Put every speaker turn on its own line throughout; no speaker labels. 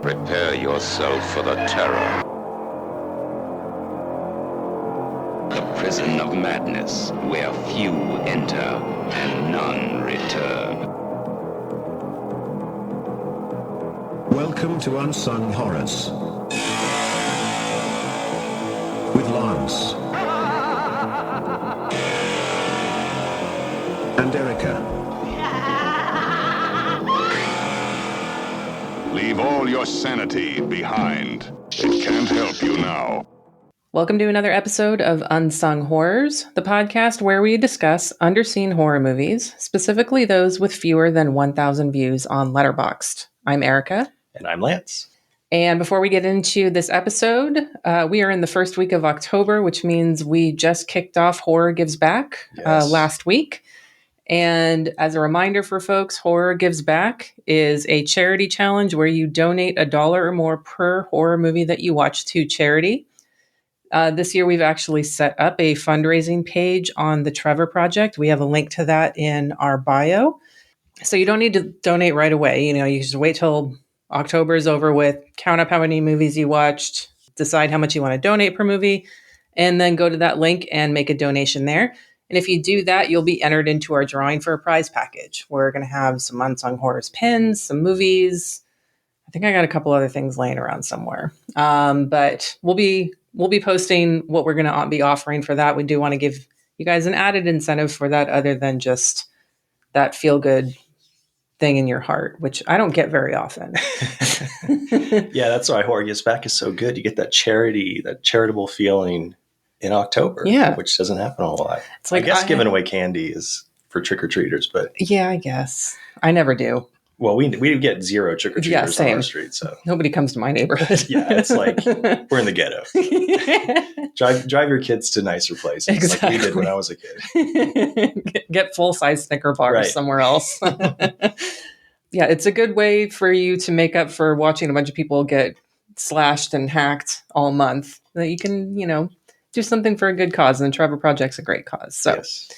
Prepare yourself for the terror. The prison of madness, where few enter and none return.
Welcome to Unsung Horrors with Lance and Erica.
Leave all your sanity behind. It can't help you now.
Welcome to another episode of Unsung Horrors, the podcast where we discuss underseen horror movies, specifically those with fewer than 1,000 views on Letterboxd. I'm Erica.
And I'm Lance.
And before we get into this episode, we are in the first week of October, which means we just kicked off Horror Gives Back last week. And as a reminder for folks, Horror Gives Back is a charity challenge where you donate $1 or more per horror movie that you watch to charity. This year, we've actually set up a fundraising page on the Trevor Project. We have a link to that in our bio. So you don't need to donate right away. You know, you just wait till October is over with, count up how many movies you watched, decide how much you want to donate per movie, and then go to that link and make a donation there. And if you do that, you'll be entered into our drawing for a prize package. We're going to have some Unsung Horrors pins, some movies. I think I got a couple other things laying around somewhere. But we'll be posting what we're going to be offering for that. We do want to give you guys an added incentive for that other than just that feel-good thing in your heart, which I don't get very often.
Yeah, that's why Horror Gives Back is so good. You get that charitable feeling in October, which doesn't happen a lot. It's like, I guess giving away candy is for trick-or-treaters, but... Yeah,
I guess. I never do.
Well, we get zero trick-or-treaters on our street, so...
Nobody comes to my neighborhood.
Yeah, it's like, we're in the ghetto. Drive your kids to nicer places, like we did when I was a kid.
Get full-size Snicker bars somewhere else. Yeah, it's a good way for you to make up for watching a bunch of people get slashed and hacked all month. That you can, do something for a good cause, and the Trevor Project's a great cause. So,
yes.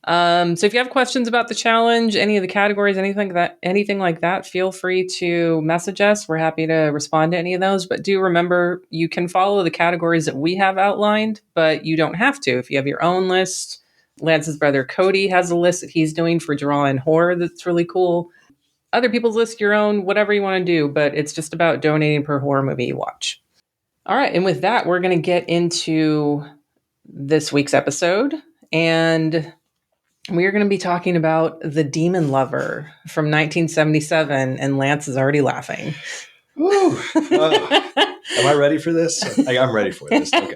So if you have questions about the challenge, any of the categories, anything like that, feel free to message us. We're happy to respond to any of those. But do remember, you can follow the categories that we have outlined, but you don't have to. If you have your own list, Lance's brother Cody has a list that he's doing for Draw and Horror that's really cool. Other people's list, your own, whatever you want to do, but it's just about donating per horror movie you watch. All right, and with that, we're going to get into this week's episode, and we are going to be talking about The Demon Lover from 1977, and Lance is already laughing.
Ooh, am I ready for this? I'm ready for this. Okay.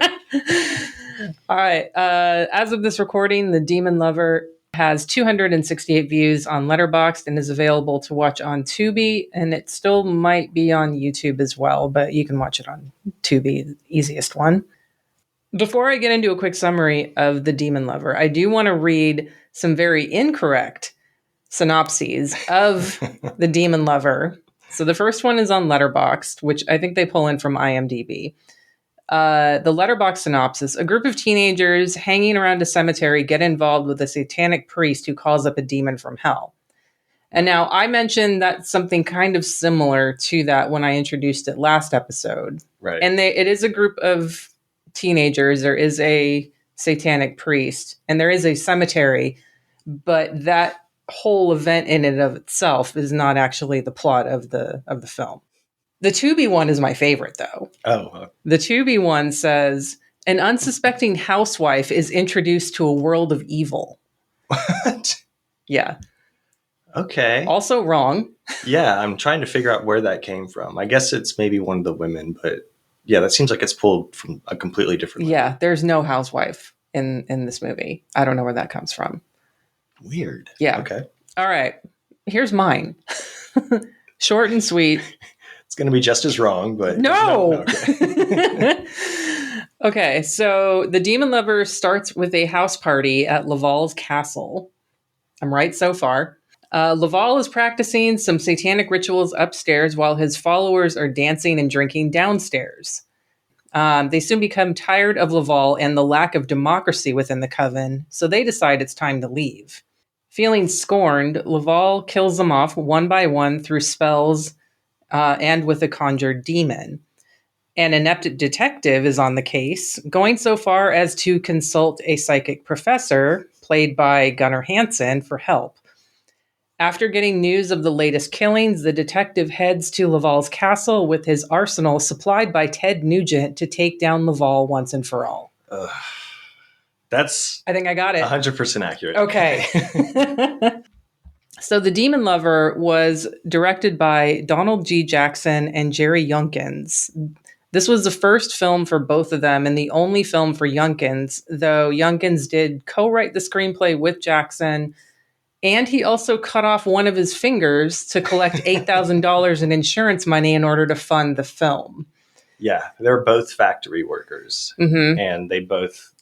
All right. As of this recording, The Demon Lover has 268 views on Letterboxd and is available to watch on Tubi, and it still might be on YouTube as well, but you can watch it on Tubi, the easiest one. Before I get into a quick summary of The Demon Lover, I do want to read some very incorrect synopses of The Demon Lover. So the first one is on Letterboxd, which I think they pull in from IMDb. The Letterboxd synopsis: a group of teenagers hanging around a cemetery get involved with a satanic priest who calls up a demon from hell. And now I mentioned that something kind of similar to that when I introduced it last episode.
Right.
And it is a group of teenagers. There is a satanic priest and there is a cemetery, but that whole event in and of itself is not actually the plot of the film. The Tubi one is my favorite, though.
Oh.
The Tubi one says, an unsuspecting housewife is introduced to a world of evil.
What?
Yeah.
Okay.
Also wrong.
Yeah, I'm trying to figure out where that came from. I guess it's maybe one of the women, but yeah, that seems like it's pulled from a completely different movie.
Yeah, there's no housewife in this movie. I don't know where that comes from.
Weird.
Yeah.
Okay.
All right. Here's mine. Short and sweet.
It's going to be just as wrong, but...
No!
Okay.
Okay, so The Demon Lover starts with a house party at Laval's castle. I'm right so far. Laval is practicing some satanic rituals upstairs while his followers are dancing and drinking downstairs. They soon become tired of Laval and the lack of democracy within the coven, so they decide it's time to leave. Feeling scorned, Laval kills them off one by one through spells and with a conjured demon. An inept detective is on the case, going so far as to consult a psychic professor, played by Gunnar Hansen, for help. After getting news of the latest killings, the detective heads to Laval's castle with his arsenal supplied by Ted Nugent to take down Laval once and for all.
That's...
I think I got it.
100% accurate.
Okay. So The Demon Lover was directed by Donald G. Jackson and Jerry Younkins. This was the first film for both of them and the only film for Younkins, though Younkins did co-write the screenplay with Jackson, and he also cut off one of his fingers to collect $8,000 in insurance money in order to fund the film.
Yeah, they're both factory workers, and they both...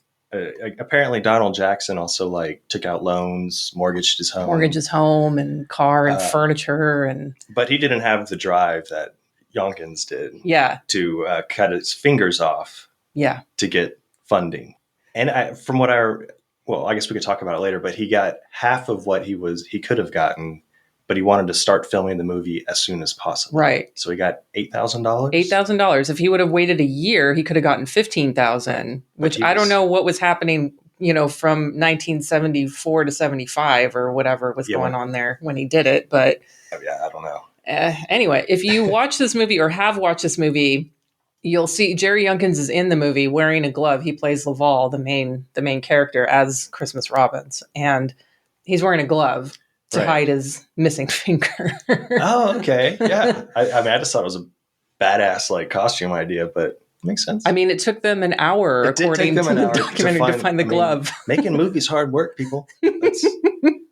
apparently Donald Jackson also took out loans, mortgaged his home
and car and furniture, and
but he didn't have the drive that Younkins did.
Yeah,
to cut his fingers off.
Yeah,
to get funding. And I guess we could talk about it later. But he got half of what he could have gotten, but he wanted to start filming the movie as soon as possible.
Right.
So he got $8,000.
$8,000. If he would have waited a year, he could have gotten $15,000. Which I don't know what was happening, from 1974 to 75 or whatever was going on there when he did it. But
yeah, I don't know.
Anyway, if you watch this movie or have watched this movie, you'll see Jerry Younkins is in the movie wearing a glove. He plays Laval, the main character, as Christmas Robbins, and he's wearing a glove to hide his missing finger.
Oh, okay. Yeah. I just thought it was a badass costume idea, but it makes sense.
I mean, it took them an hour, according to the documentary, to find the glove.
Making movies hard work, people.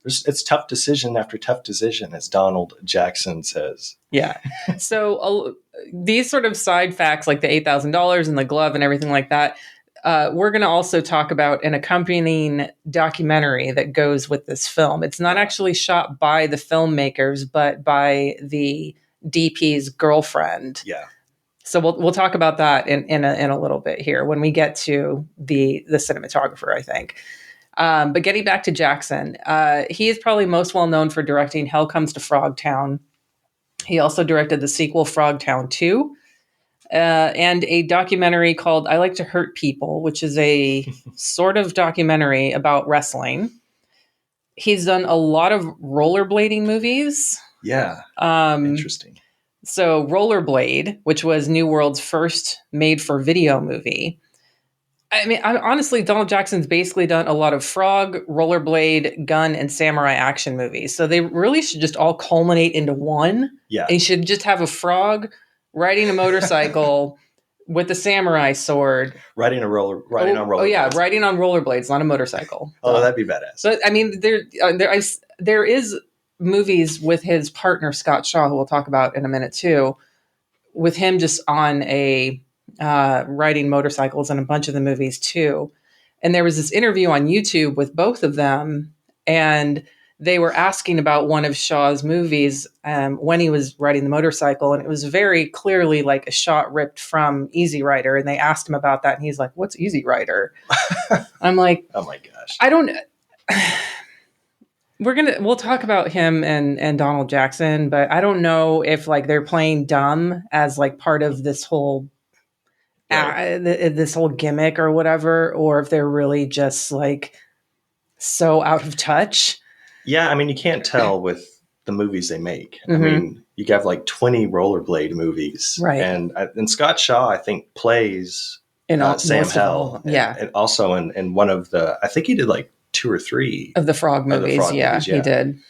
It's tough decision after tough decision, as Donald Jackson says.
Yeah. So these sort of side facts, like the $8,000 and the glove and everything like that, we're going to also talk about an accompanying documentary that goes with this film. It's not actually shot by the filmmakers, but by the DP's girlfriend.
Yeah.
So we'll talk about that in a little bit here when we get to the cinematographer, I think. But getting back to Jackson, he is probably most well known for directing Hell Comes to Frogtown. He also directed the sequel Frogtown 2. And a documentary called I Like to Hurt People, which is a sort of documentary about wrestling. He's done a lot of rollerblading movies.
Yeah. Interesting.
So Rollerblade, which was New World's first made-for-video movie. I mean, honestly, Donald Jackson's basically done a lot of frog, rollerblade, gun, and samurai action movies. So they really should just all culminate into one.
Yeah.
And you should just have a frog riding a motorcycle with a samurai sword.
Riding on rollerblades.
Oh, yeah, riding on rollerblades, not a motorcycle.
Oh, that'd be badass.
So, I mean, there is movies with his partner, Scott Shaw, who we'll talk about in a minute, too, with him just on a... riding motorcycles in a bunch of the movies too. And there was this interview on YouTube with both of them, and they were asking about one of Shaw's movies when he was riding the motorcycle, and it was very clearly like a shot ripped from Easy Rider, and they asked him about that, and he's like, "What's Easy Rider?" I'm like,
oh my gosh,
I don't. We'll talk about him and Donald Jackson, but I don't know if they're playing dumb as part of this whole this whole gimmick or whatever, or if they're really just so out of touch.
Yeah, I mean, you can't tell with the movies they make. I mean, you have 20 rollerblade movies,
right?
And Scott Shaw, I think, plays
in
Sam Hell,
and
also in one of the. I think he did 2 or 3
of the frog movies. Yeah, he did.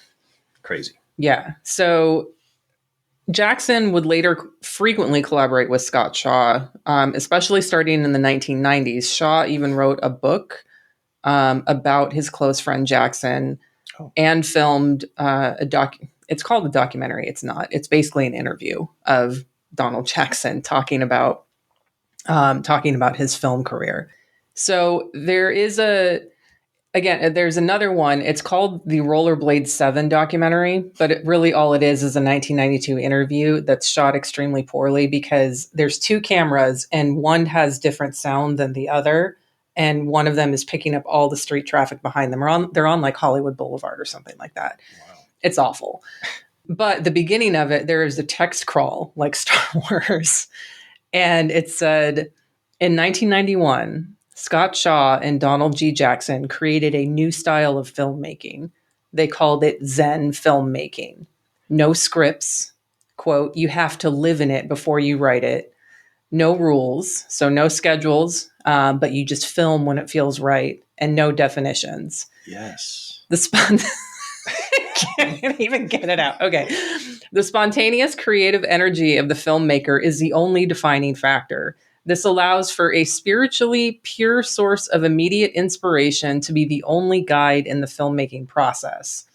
Crazy.
Yeah, so. Jackson would later frequently collaborate with Scott Shaw, especially starting in the 1990s. Shaw even wrote a book about his close friend Jackson and filmed it's called a documentary. It's not. It's basically an interview of Donald Jackson talking about his film career. So there's another one. It's called the Rollerblade 7 documentary, but all it is a 1992 interview that's shot extremely poorly because there's 2 cameras and one has different sound than the other. And one of them is picking up all the street traffic behind them. They're on Hollywood Boulevard or something like that. Wow. It's awful. But the beginning of it, there is a text crawl like Star Wars. And it said, in 1991, Scott Shaw and Donald G. Jackson created a new style of filmmaking. They called it Zen filmmaking. No scripts. Quote, you have to live in it before you write it. No rules, so no schedules, but you just film when it feels right, and no definitions.
Yes.
Can't even get it out. Okay. The spontaneous creative energy of the filmmaker is the only defining factor. This allows for a spiritually pure source of immediate inspiration to be the only guide in the filmmaking process.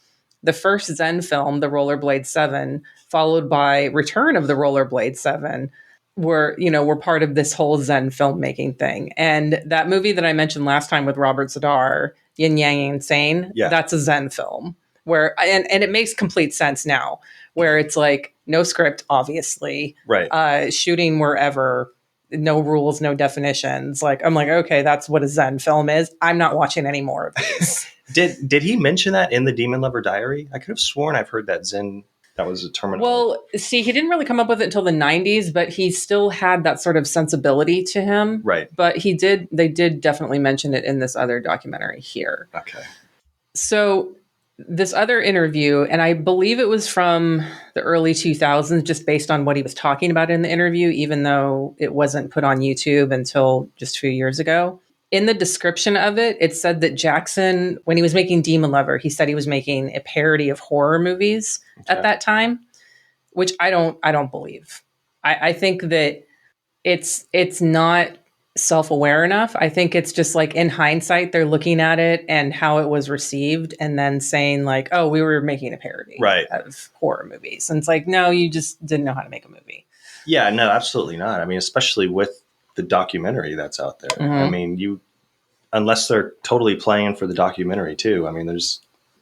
The first Zen film, The Rollerblade 7, followed by Return of the Rollerblade 7, were part of this whole Zen filmmaking thing. And that movie that I mentioned last time with Robert Zadar, Yin Yang Insane, that's a Zen film. Where and it makes complete sense now, where it's like no script, obviously,
right?
Shooting wherever, no rules, no definitions. Like I'm like, okay, that's what a Zen film is. I'm not watching any more of these.
Did he mention that in the Demon Lover Diary? I could have sworn I've heard that Zen. That was a terminology.
Well, see, he didn't really come up with it until the 90s, but he still had that sort of sensibility to him.
Right.
But they did definitely mention it in this other documentary here.
Okay.
So this other interview, and I believe it was from the early 2000s, just based on what he was talking about in the interview, even though it wasn't put on YouTube until just a few years ago. In the description of it, it said that Jackson, when he was making Demon Lover, he said he was making a parody of horror movies at that time, which I don't believe. I think that it's not self-aware enough. I think it's just like in hindsight, they're looking at it and how it was received and then saying like, oh, we were making a parody of horror movies. And it's like, no, you just didn't know how to make a movie.
Yeah, no, absolutely not. I mean, especially with the documentary that's out there.
Mm-hmm.
I mean, unless they're totally playing for the documentary too. I mean,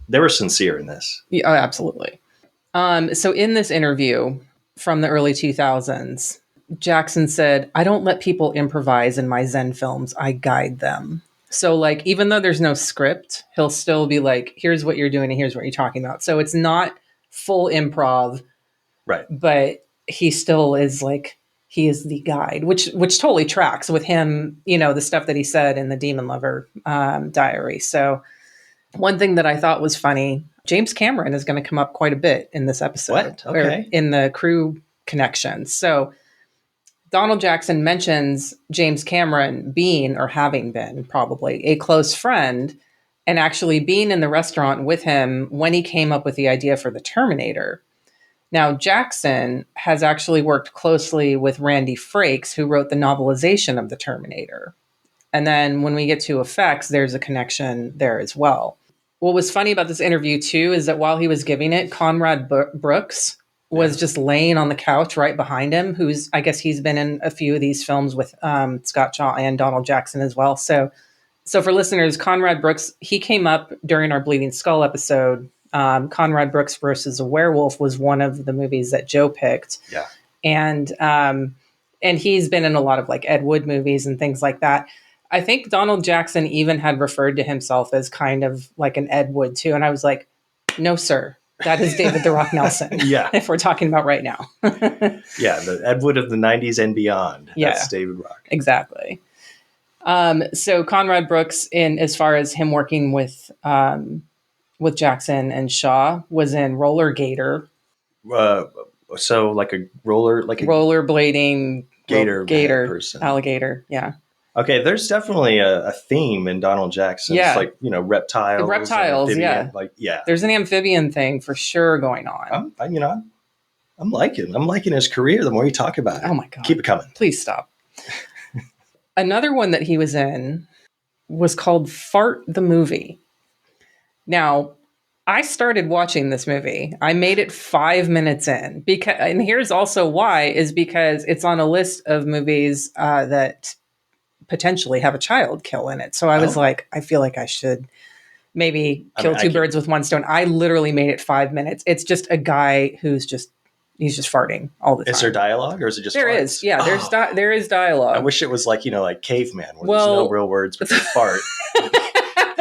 they were sincere in this.
Yeah, absolutely. So in this interview from the early 2000s, Jackson said, I don't let people improvise in my Zen films. I guide them. So like, even though there's no script, he'll still be like, here's what you're doing and here's what you're talking about. So it's not full improv,
right?
But he still is like, he is the guide, which totally tracks with him, the stuff that he said in the Demon Lover diary. So one thing that I thought was funny, James Cameron is going to come up quite a bit in this episode.
What? Okay.
In the crew connection. So Donald Jackson mentions James Cameron being, or having been probably, a close friend and actually being in the restaurant with him when he came up with the idea for the Terminator. Now, Jackson has actually worked closely with Randy Frakes, who wrote the novelization of the Terminator. And then when we get to effects, there's a connection there as well. What was funny about this interview, too, is that while he was giving it, Conrad Brooks was just laying on the couch right behind him, I guess he's been in a few of these films with Scott Shaw and Donald Jackson as well. So for listeners, Conrad Brooks, he came up during our Bleeding Skull episode. Conrad Brooks versus a Werewolf was one of the movies that Joe picked.
Yeah.
And he's been in a lot of like Ed Wood movies and things like that. I think Donald Jackson even had referred to himself as kind of like an Ed Wood too. And I was like, no, sir. That is David the Rock Nelson.
Yeah.
If we're talking about right now.
Yeah. The Ed Wood of the 90s and beyond.
Yeah.
That's David Rock.
Exactly. So Conrad Brooks, as far as him working with Jackson and Shaw, was in Roller Gator.
So like a
rollerblading gator
person.
Alligator. Yeah.
Okay, there's definitely a theme in Donald Jackson.
Yeah.
It's like, reptiles.
Reptiles,
yeah.
Yeah. There's an amphibian thing for sure going on.
I'm liking his career the more you talk about it.
Oh my God.
Keep it coming.
Please stop. Another one that he was in was called Fart the Movie. Now, I started watching this movie. I made it 5 minutes in and here's also why, is because it's on a list of movies that potentially have a child kill in it. So I was like, I feel like I should maybe kill two birds with one stone. I literally made it 5 minutes. It's just a guy he's just farting all the time.
Is there dialogue or is it just
There
farts?
is. Yeah, there is dialogue.
I wish it was like, like Caveman where there's no real words but they fart.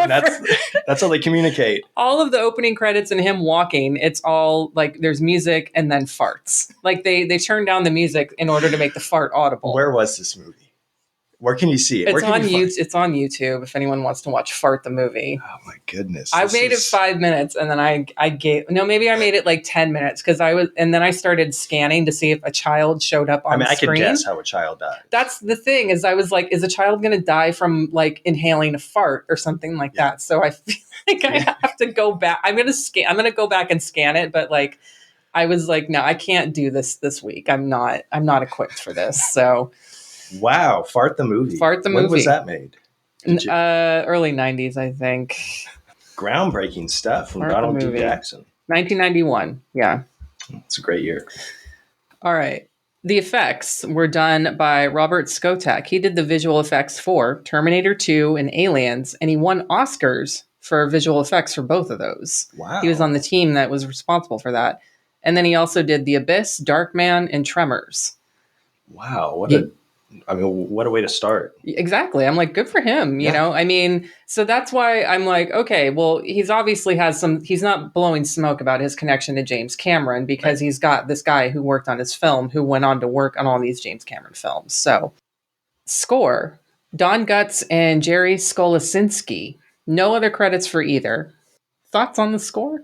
That's how they communicate.
All of the opening credits and him walking, it's all like there's music and then farts. Like they turn down the music in order to make the fart audible.
Where was this movie? Where can you see it?
It's on YouTube. It's on YouTube if anyone wants to watch Fart the movie.
Oh my goodness!
I made it 5 minutes, and then maybe I made it like 10 minutes and then I started scanning to see if a child showed up on.
I
screen.
I could guess how a child died.
That's the thing is I was like, is a child going to die from like inhaling a fart or something like that? So I feel like I have to go back. I'm going to go back and scan it, but like I was like, no, I can't do this week. I'm not equipped for this. So.
Wow, Fart the movie. When was that made?
Early 90s, I think.
Groundbreaking stuff from Donald D. Jackson.
1991, yeah.
It's a great year.
All right. The effects were done by Robert Skotak. He did the visual effects for Terminator 2 and Aliens, and he won Oscars for visual effects for both of those.
Wow.
He was on the team that was responsible for that. And then he also did The Abyss, Darkman, and Tremors.
Wow, what a way to start.
Exactly. I'm like, good for him. You know, I mean, so that's why I'm like, okay, well, he's obviously he's not blowing smoke about his connection to James Cameron because he's got this guy who worked on his film who went on to work on all these James Cameron films. So score, Don Gutz and Jerry Skolasinski. No other credits for either. Thoughts on the score?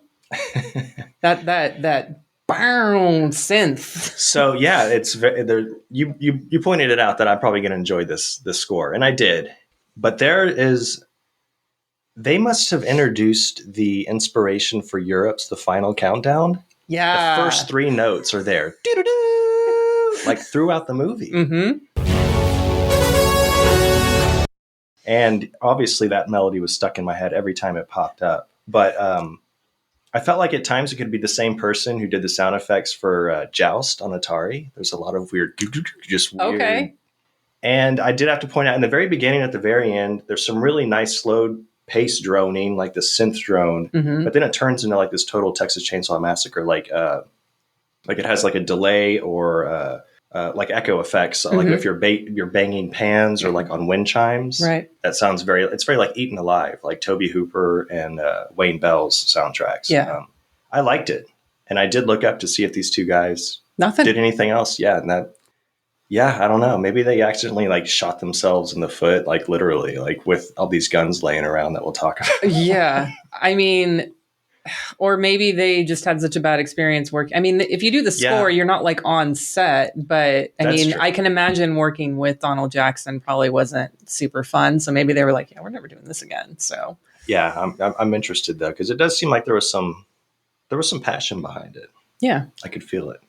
that synth.
So yeah, it's there. You pointed it out that I'm probably going to enjoy this score, and I did. But they must have introduced the inspiration for Europe's The Final Countdown.
Yeah,
the first 3 notes are there, doo-doo-doo, like throughout the movie.
Mm-hmm.
And obviously, that melody was stuck in my head every time it popped up. But I felt like at times it could be the same person who did the sound effects for Joust on Atari. There's a lot of weird, just weird.
Okay.
And I did have to point out in the very beginning, at the very end, there's some really nice slow pace droning, like the synth drone. Mm-hmm. But then it turns into like this total Texas Chainsaw Massacre, like it has like a delay or like echo effects, like if you're banging pans or like on wind chimes.
Right.
That sounds very like Eaten Alive, like Tobe Hooper and Wayne Bell's soundtracks.
Yeah.
I liked it. And I did look up to see if these two guys
did
anything else. Yeah. And I don't know. Maybe they accidentally like shot themselves in the foot, like literally, like with all these guns laying around that we'll talk about.
Yeah. I mean, or maybe they just had such a bad experience working. I mean, if you do the score, you're not like on set, but true. I can imagine working with Donald Jackson probably wasn't super fun. So maybe they were like, yeah, we're never doing this again. So
yeah, I'm interested though, because it does seem like there was some passion behind it.
Yeah,
I could feel it,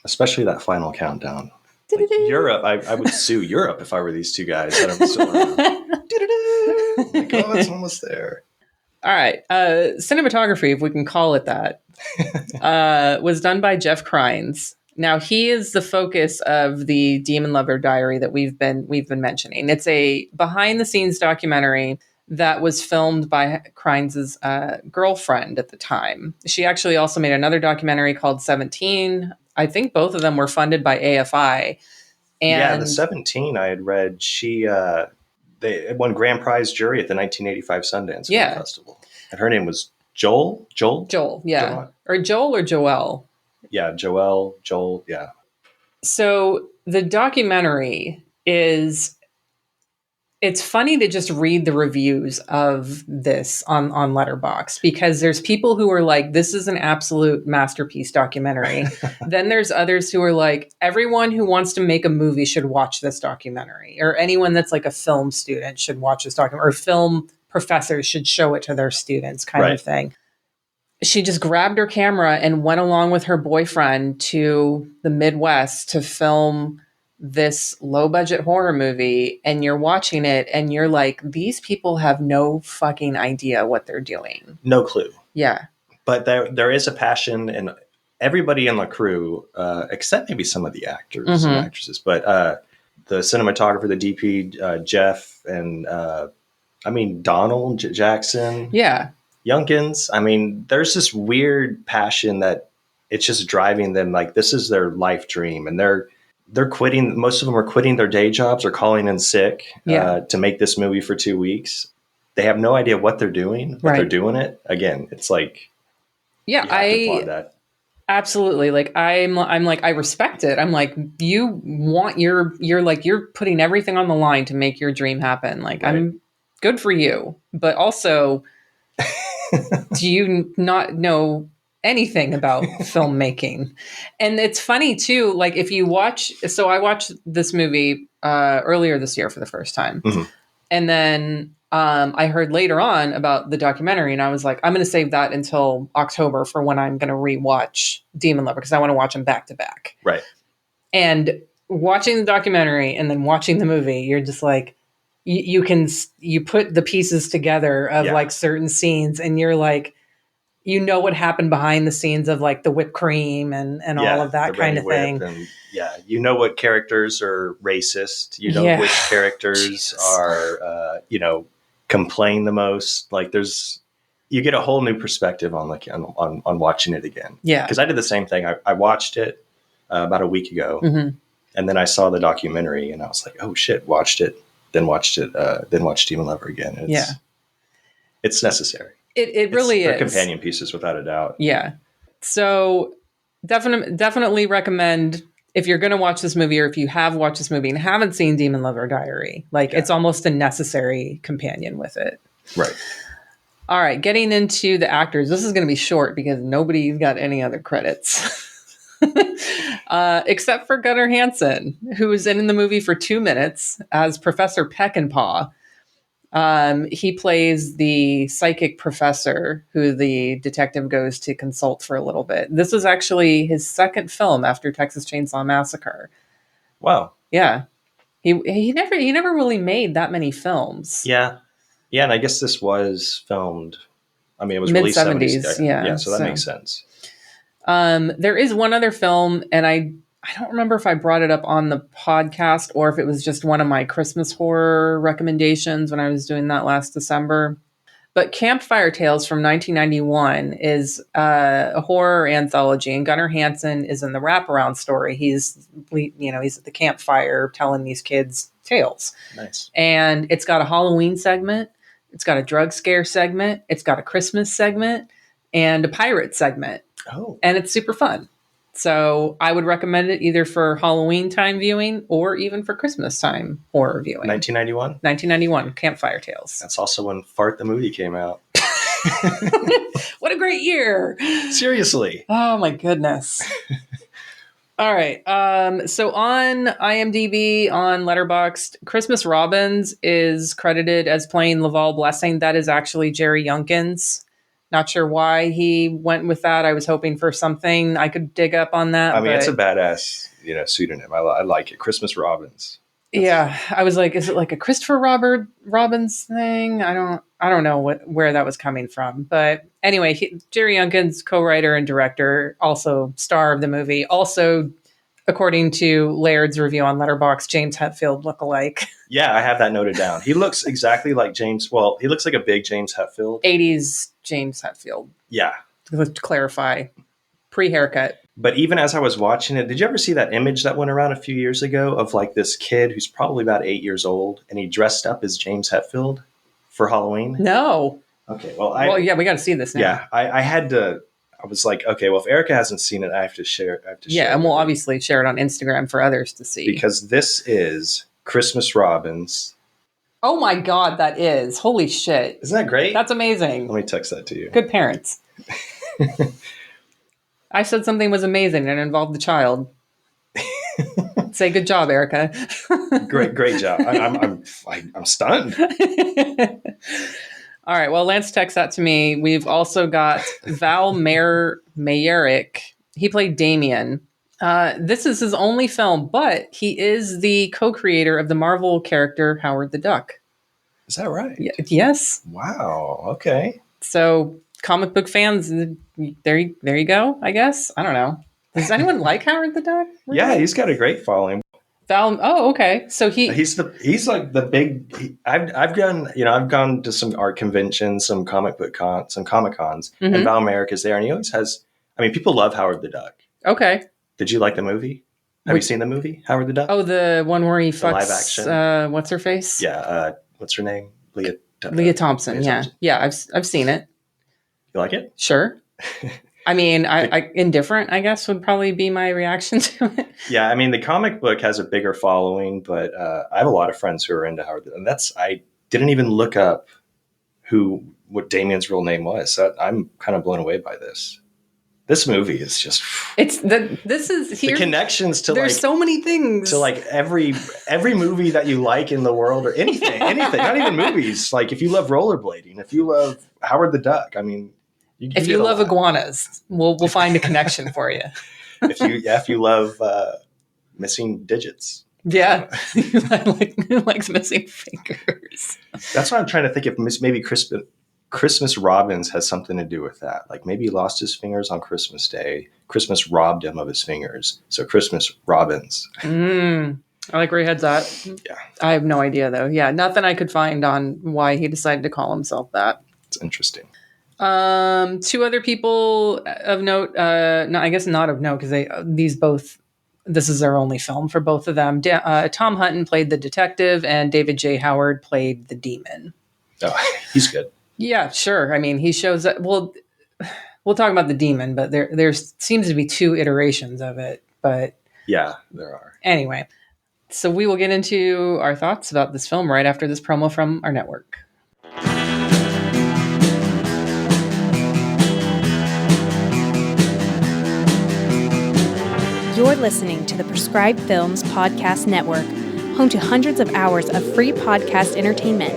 especially that final countdown. Like Europe, I would sue Europe if I were these two guys that I'm still around. Like, oh, it's almost there.
All right. Cinematography, if we can call it that, was done by Jeff Krynes. Now, he is the focus of the Demon Lover Diary that we've been mentioning. It's a behind-the-scenes documentary that was filmed by Krynes' girlfriend at the time. She actually also made another documentary called 17. I think both of them were funded by AFI. And
the 17 I had read, they won grand prize jury at the 1985 Sundance Film Festival. And her name was Joel,
yeah. Or Joel or Joelle.
Yeah, Joel, yeah.
So the documentary it's funny to just read the reviews of this on Letterboxd, because there's people who are like, this is an absolute masterpiece documentary. Then there's others who are like, everyone who wants to make a movie should watch this documentary, or anyone that's like a film student should watch this documentary, or film professors should show it to their students, kind of thing. She just grabbed her camera and went along with her boyfriend to the Midwest to film this low budget horror movie, and you're watching it and you're like, these people have no fucking idea what they're doing.
No clue.
Yeah.
But there is a passion, and everybody in the crew, except maybe some of the actors and actresses, but the cinematographer, the DP, Jeff, and Donald Jackson.
Yeah.
Youngkins. I mean, there's this weird passion that it's just driving them. Like, this is their life dream, and they're quitting. Most of them are quitting their day jobs or calling in sick to make this movie for 2 weeks. they have no idea what they're doing, but they're doing it. Again, it's like,
yeah, I applaud that. Absolutely. Like I'm like, I respect it. I'm like, you're putting everything on the line to make your dream happen. Like I'm good for you, but also do you not know anything about filmmaking? And it's funny too. Like if you watch, so I watched this movie earlier this year for the first time. Mm-hmm. And then I heard later on about the documentary and I was like, I'm going to save that until October for when I'm going to rewatch Demon Lover because I want to watch them back to back.
Right.
And watching the documentary and then watching the movie, you're just like, you put the pieces together of like certain scenes and you're like, you know what happened behind the scenes of like the whipped cream and all of that kind of thing.
And, you know what characters are racist. You know which characters are, complain the most. Like you get a whole new perspective on like on watching it again. Yeah, because I did the same thing. I watched it about a week ago, and then I saw the documentary, and I was like, oh shit, watched it, then watched Demon Lover again. It's necessary.
It really is.
They're companion pieces without a doubt.
Yeah. So definitely recommend if you're going to watch this movie or if you have watched this movie and haven't seen Demon Lover Diary, like it's almost a necessary companion with it.
Right.
All right. Getting into the actors. This is going to be short because nobody's got any other credits except for Gunnar Hansen, who was in the movie for 2 minutes as Professor Peckinpah. He plays the psychic professor who the detective goes to consult for a little bit. This is actually his second film after Texas Chainsaw Massacre.
Wow.
Yeah. He never really made that many films.
Yeah. Yeah. And I guess this was filmed. I mean, it was
mid-70s,
released 70s. Yeah. So that makes sense.
There is one other film and I don't remember if I brought it up on the podcast or if it was just one of my Christmas horror recommendations when I was doing that last December. But Campfire Tales from 1991 is a horror anthology, and Gunnar Hansen is in the wraparound story. He's at the campfire telling these kids tales.
Nice.
And it's got a Halloween segment, it's got a drug scare segment, it's got a Christmas segment, and a pirate segment.
Oh.
And it's super fun. So I would recommend it either for Halloween time viewing or even for Christmas time horror viewing.
1991?
1991, Campfire Tales.
That's also when Fart the movie came out.
What a great year.
Seriously.
Oh my goodness. All right. So on IMDb, on Letterboxd, Christmas Robins is credited as playing Laval Blessing. That is actually Jerry Yunkins. Not sure why he went with that. I was hoping for something I could dig up on that.
I mean, it's a badass, pseudonym. I like it. Christmas Robins.
Yeah, I was like, is it like a Christopher Robins thing? I don't know where that was coming from. But anyway, Jerry Yunkins, co-writer and director, also star of the movie. Also, according to Laird's review on Letterboxd, James Hetfield lookalike.
Yeah, I have that noted down. He looks exactly like James. Well, he looks like a big James Hetfield.
80s James Hetfield.
Yeah.
Let's clarify. Pre-haircut.
But even as I was watching it, did you ever see that image that went around a few years ago of like this kid who's probably about 8 years old and he dressed up as James Hetfield for Halloween?
No.
Okay.
Well, yeah, we got to see this now.
Yeah, I was like, okay, well, if Erica hasn't seen it, I have to share.
And we'll obviously share it on Instagram for others to see.
Because this is Christmas Robins.
Oh my God, that is. Holy shit.
Isn't that great?
That's amazing.
Let me text that to you.
Good parents. I said something was amazing and involved the child. Say good job, Erica.
Great job. I'm stunned.
All right. Well, Lance texts that to me. We've also got Val Mayerick. He played Damien. This is his only film, but he is the co-creator of the Marvel character Howard the Duck.
Is that right?
Yes.
Wow. Okay.
So comic book fans, there you go, I guess. I don't know. Does anyone like Howard the Duck?
Really? Yeah, he's got a great following.
Okay. So he's
like the big. I've gone to some art conventions, some comic book some Comic Cons, and Val Mayerick is there, and he always has. I mean, people love Howard the Duck.
Okay.
Did you like the movie? Have you seen the movie Howard the Duck?
Oh, the one where he fucks
live action.
What's her face?
Yeah. What's her name?
Leah Thompson. Yeah. I've seen it.
You like it?
Sure. I mean, I indifferent, I guess, would probably be my reaction to it.
Yeah, I mean, the comic book has a bigger following, but I have a lot of friends who are into Howard. And I didn't even look up what Damien's real name was. So I'm kind of blown away by this. This movie is just
the
connections to
there's so many things
to like every movie that you like in the world or anything, not even movies. Like if you love rollerblading, if you love Howard the Duck, I mean,
if you love iguanas, we'll find a connection for you.
If you love missing digits.
Yeah, likes missing fingers.
That's what I'm trying to think if maybe Christmas Robins has something to do with that. Like maybe he lost his fingers on Christmas Day. Christmas robbed him of his fingers. So Christmas Robins.
I like where your head's at.
Yeah.
I have no idea though. Yeah, nothing I could find on why he decided to call himself that.
It's interesting.
Two other people of note. No, I guess not of note because this is their only film for both of them. Tom Hutton played the detective and David J. Howard played the demon.
Oh, he's good.
Yeah, sure. I mean, he shows up. Well, we'll talk about the demon, but there seems to be two iterations of it. But
yeah, there are.
Anyway, so we will get into our thoughts about this film right after this promo from our network.
You're listening to the Prescribed Films Podcast Network, home to hundreds of hours of free podcast entertainment.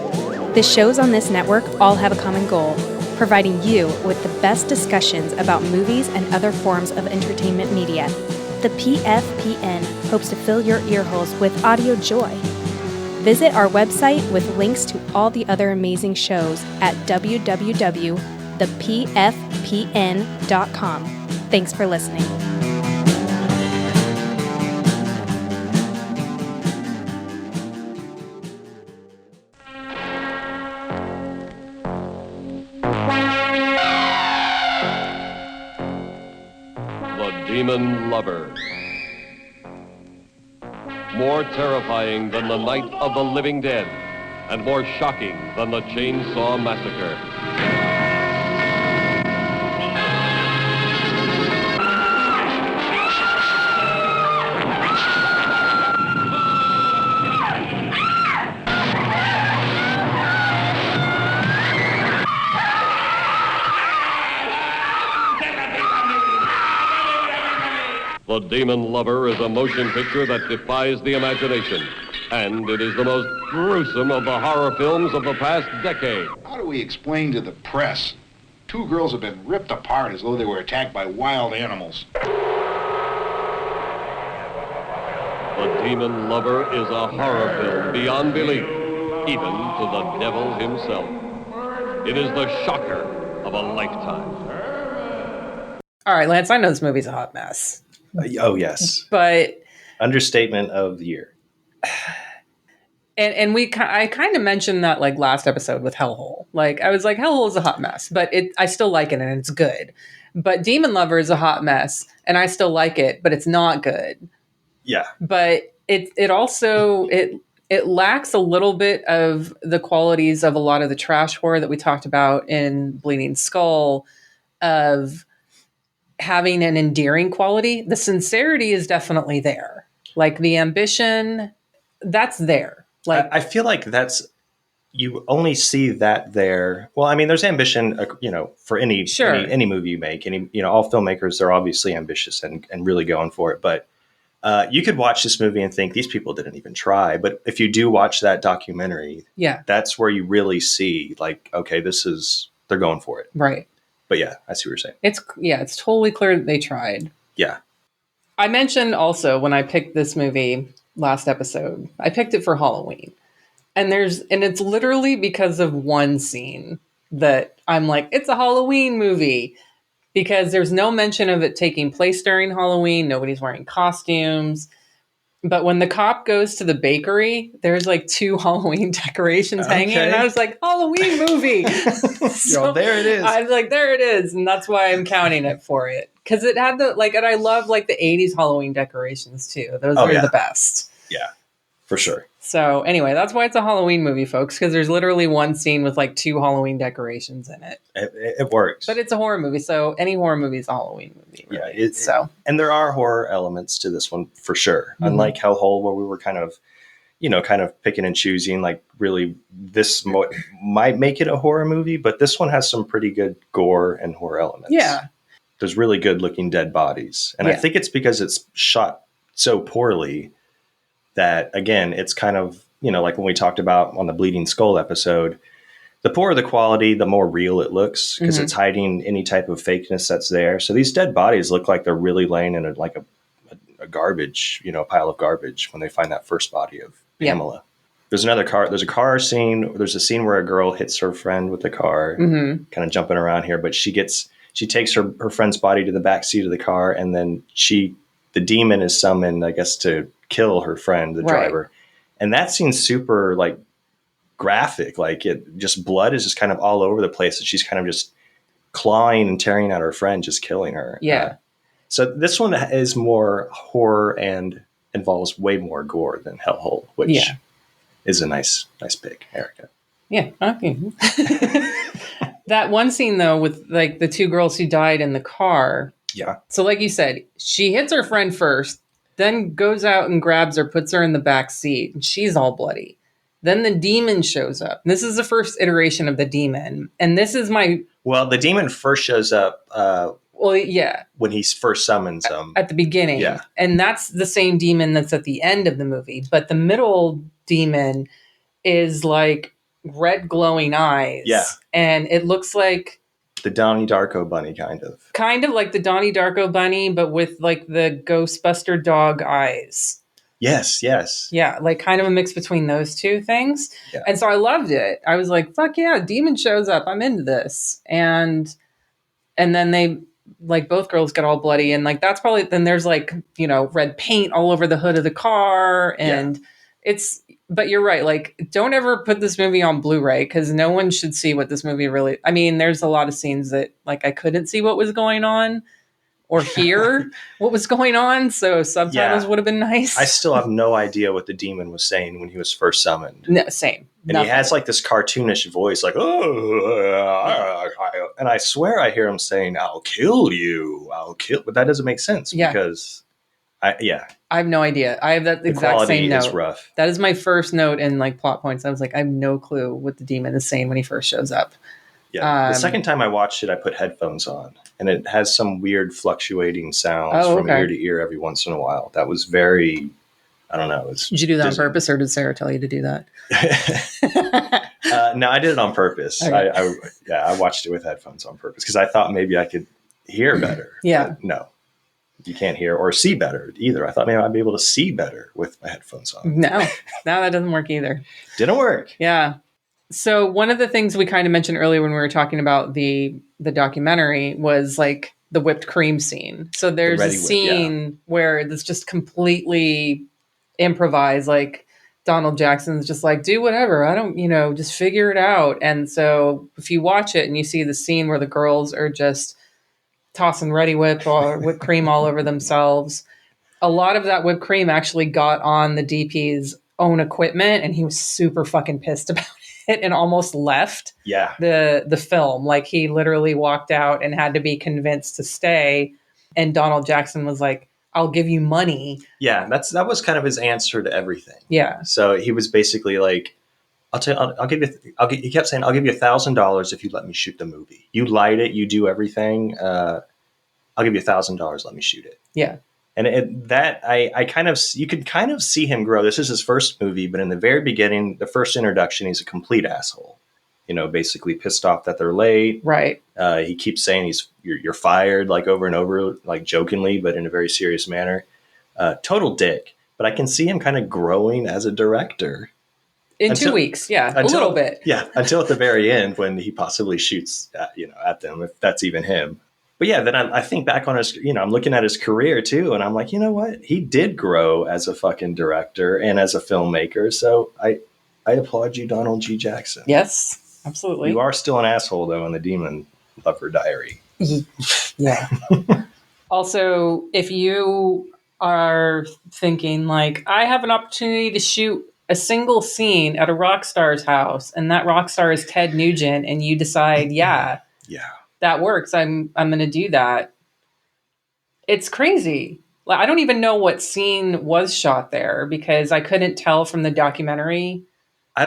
The shows on this network all have a common goal, providing you with the best discussions about movies and other forms of entertainment media. The PFPN hopes to fill your earholes with audio joy. Visit our website with links to all the other amazing shows at www.thepfpn.com. Thanks for listening.
Demon Lover. More terrifying than the Night of the Living Dead, and more shocking than the Chainsaw Massacre. The Demon Lover is a motion picture that defies the imagination, and it is the most gruesome of the horror films of the past decade.
How do we explain to the press? Two girls have been ripped apart as though they were attacked by wild animals.
The Demon Lover is a horror film beyond belief, even to the devil himself. It is the shocker of a lifetime.
All right, Lance, I know this movie's a hot mess.
Oh, yes.
But
understatement of the year.
And I kind of mentioned that like last episode with Hellhole. Like I was like, Hellhole is a hot mess, but I still like it and it's good. But Demon Lover is a hot mess and I still like it, but it's not good.
Yeah.
But it also lacks a little bit of the qualities of a lot of the trash horror that we talked about in Bleeding Skull, of having an endearing quality. The sincerity is definitely there. Like the ambition, that's there. Like
I feel like you only see that there. Well, I mean, there's ambition, for any movie you make. All filmmakers are obviously ambitious and really going for it. But you could watch this movie and think these people didn't even try. But if you do watch that documentary, that's where you really see like, okay, they're going for it.
Right.
But yeah, I see what you're saying.
It's totally clear that they tried.
Yeah.
I mentioned also when I picked this movie last episode, I picked it for Halloween. And it's literally because of one scene that I'm like, it's a Halloween movie. Because there's no mention of it taking place during Halloween. Nobody's wearing costumes. But when the cop goes to the bakery, there's like 2 Halloween decorations hanging. And I was like, Halloween movie.
So there it is.
I was like, there it is. And that's why I'm counting it for it. Because it had and I love like the 80s Halloween decorations too. Those are the best.
Yeah. For sure.
So anyway, that's why it's a Halloween movie, folks, because there's literally one scene with like 2 Halloween decorations in it.
It works.
But it's a horror movie, so any horror movie is a Halloween movie. Really. Yeah.
And there are horror elements to this one for sure. Mm-hmm. Unlike Hellhole, where we were kind of picking and choosing, like really this might make it a horror movie, but this one has some pretty good gore and horror elements.
Yeah.
There's really good looking dead bodies. And I think it's because it's shot so poorly that, again, it's kind of, like when we talked about on the Bleeding Skull episode, the poorer the quality, the more real it looks because it's hiding any type of fakeness that's there. So these dead bodies look like they're really laying in a garbage, pile of garbage when they find that first body of Pamela. There's another car. There's a car scene. There's a scene where a girl hits her friend with the car, kind of jumping around here, but she takes her friend's body to the back seat of the car, and then the demon is summoned, I guess, to kill her friend, the driver. And that scene's super like graphic. Like blood is just kind of all over the place. And she's kind of just clawing and tearing at her friend, just killing her.
Yeah.
So this one is more horror and involves way more gore than Hellhole, which is a nice pick, Erica.
Yeah. Okay. That one scene though, with like the 2 girls who died in the car.
Yeah.
So like you said, she hits her friend first, then goes out and grabs her, puts her in the back seat, and she's all bloody. Then the demon shows up. This is the first iteration of the demon. And this is
Well, the demon first shows up when he first summons them.
At the beginning.
Yeah.
And that's the same demon that's at the end of the movie. But the middle demon is like red glowing eyes.
Yeah.
And it looks like
the Donnie Darko bunny, kind of
like the Donnie Darko bunny, but with like the Ghostbuster dog eyes.
Yes.
Yeah, like kind of a mix between those 2 things.
Yeah.
And so I loved it. I was like, fuck yeah, demon shows up. I'm into this. And then they, like, both girls get all bloody. And like, that's probably, then there's like, red paint all over the hood of the car. And but you're right. Like, don't ever put this movie on Blu-ray because no one should see what this movie really, I mean, there's a lot of scenes that like I couldn't see what was going on or hear what was going on. So subtitles would have been nice.
I still have no idea what the demon was saying when he was first summoned.
No, same.
And he has like this cartoonish voice, like, and I swear I hear him saying, "I'll kill you. I'll kill." But that doesn't make sense because I have
no idea. I have that exact same note.
Is rough.
That is my first note in like plot points. I was like, I have no clue what the demon is saying when he first shows up.
Yeah. The second time I watched it, I put headphones on, and it has some weird fluctuating sounds from ear to ear every once in a while. That was very, I don't know.
Did you do that on purpose, or did Sarah tell you to do that?
No, I did it on purpose. Okay. I watched it with headphones on purpose because I thought maybe I could hear better.
Yeah.
No. You can't hear or see better either. I thought maybe I'd be able to see better with my headphones on.
No, that doesn't work either.
Didn't work.
Yeah. So one of the things we kind of mentioned earlier when we were talking about the documentary was like the whipped cream scene. So there's a scene where it's just completely improvised. Like Donald Jackson's just like, do whatever. I don't, just figure it out. And so if you watch it and you see the scene where the girls are just tossing Ready Whip or whipped cream all over themselves, a lot of that whipped cream actually got on the DP's own equipment, and he was super fucking pissed about it and almost left the film. Like he literally walked out and had to be convinced to stay. And Donald Jackson was like, I'll give you money.
Yeah, that was kind of his answer to everything.
Yeah.
So he was basically like, he kept saying, I'll give you $1,000 if you let me shoot the movie. You light it, you do everything. I'll give you $1,000. Let me shoot it.
Yeah.
And you could kind of see him grow. This is his first movie, but in the very beginning, the first introduction, he's a complete asshole. Basically pissed off that they're late.
Right.
He keeps saying you're fired, like over and over, like jokingly, but in a very serious manner. Total dick. But I can see him kind of growing as a director.
In 2 weeks, a little bit.
Yeah, until at the very end when he possibly shoots at them, if that's even him. But yeah, then I think back on his, I'm looking at his career too, and I'm like, you know what? He did grow as a fucking director and as a filmmaker. So I applaud you, Donald G. Jackson.
Yes, absolutely.
You are still an asshole though in the Demon Lover Diary.
Yeah. Also, if you are thinking like, I have an opportunity to shoot a single scene at a rock star's house, and that rock star is Ted Nugent, and you decide, yeah, that works. I'm going to do that. It's crazy. Like, I don't even know what scene was shot there because I couldn't tell from the documentary.
I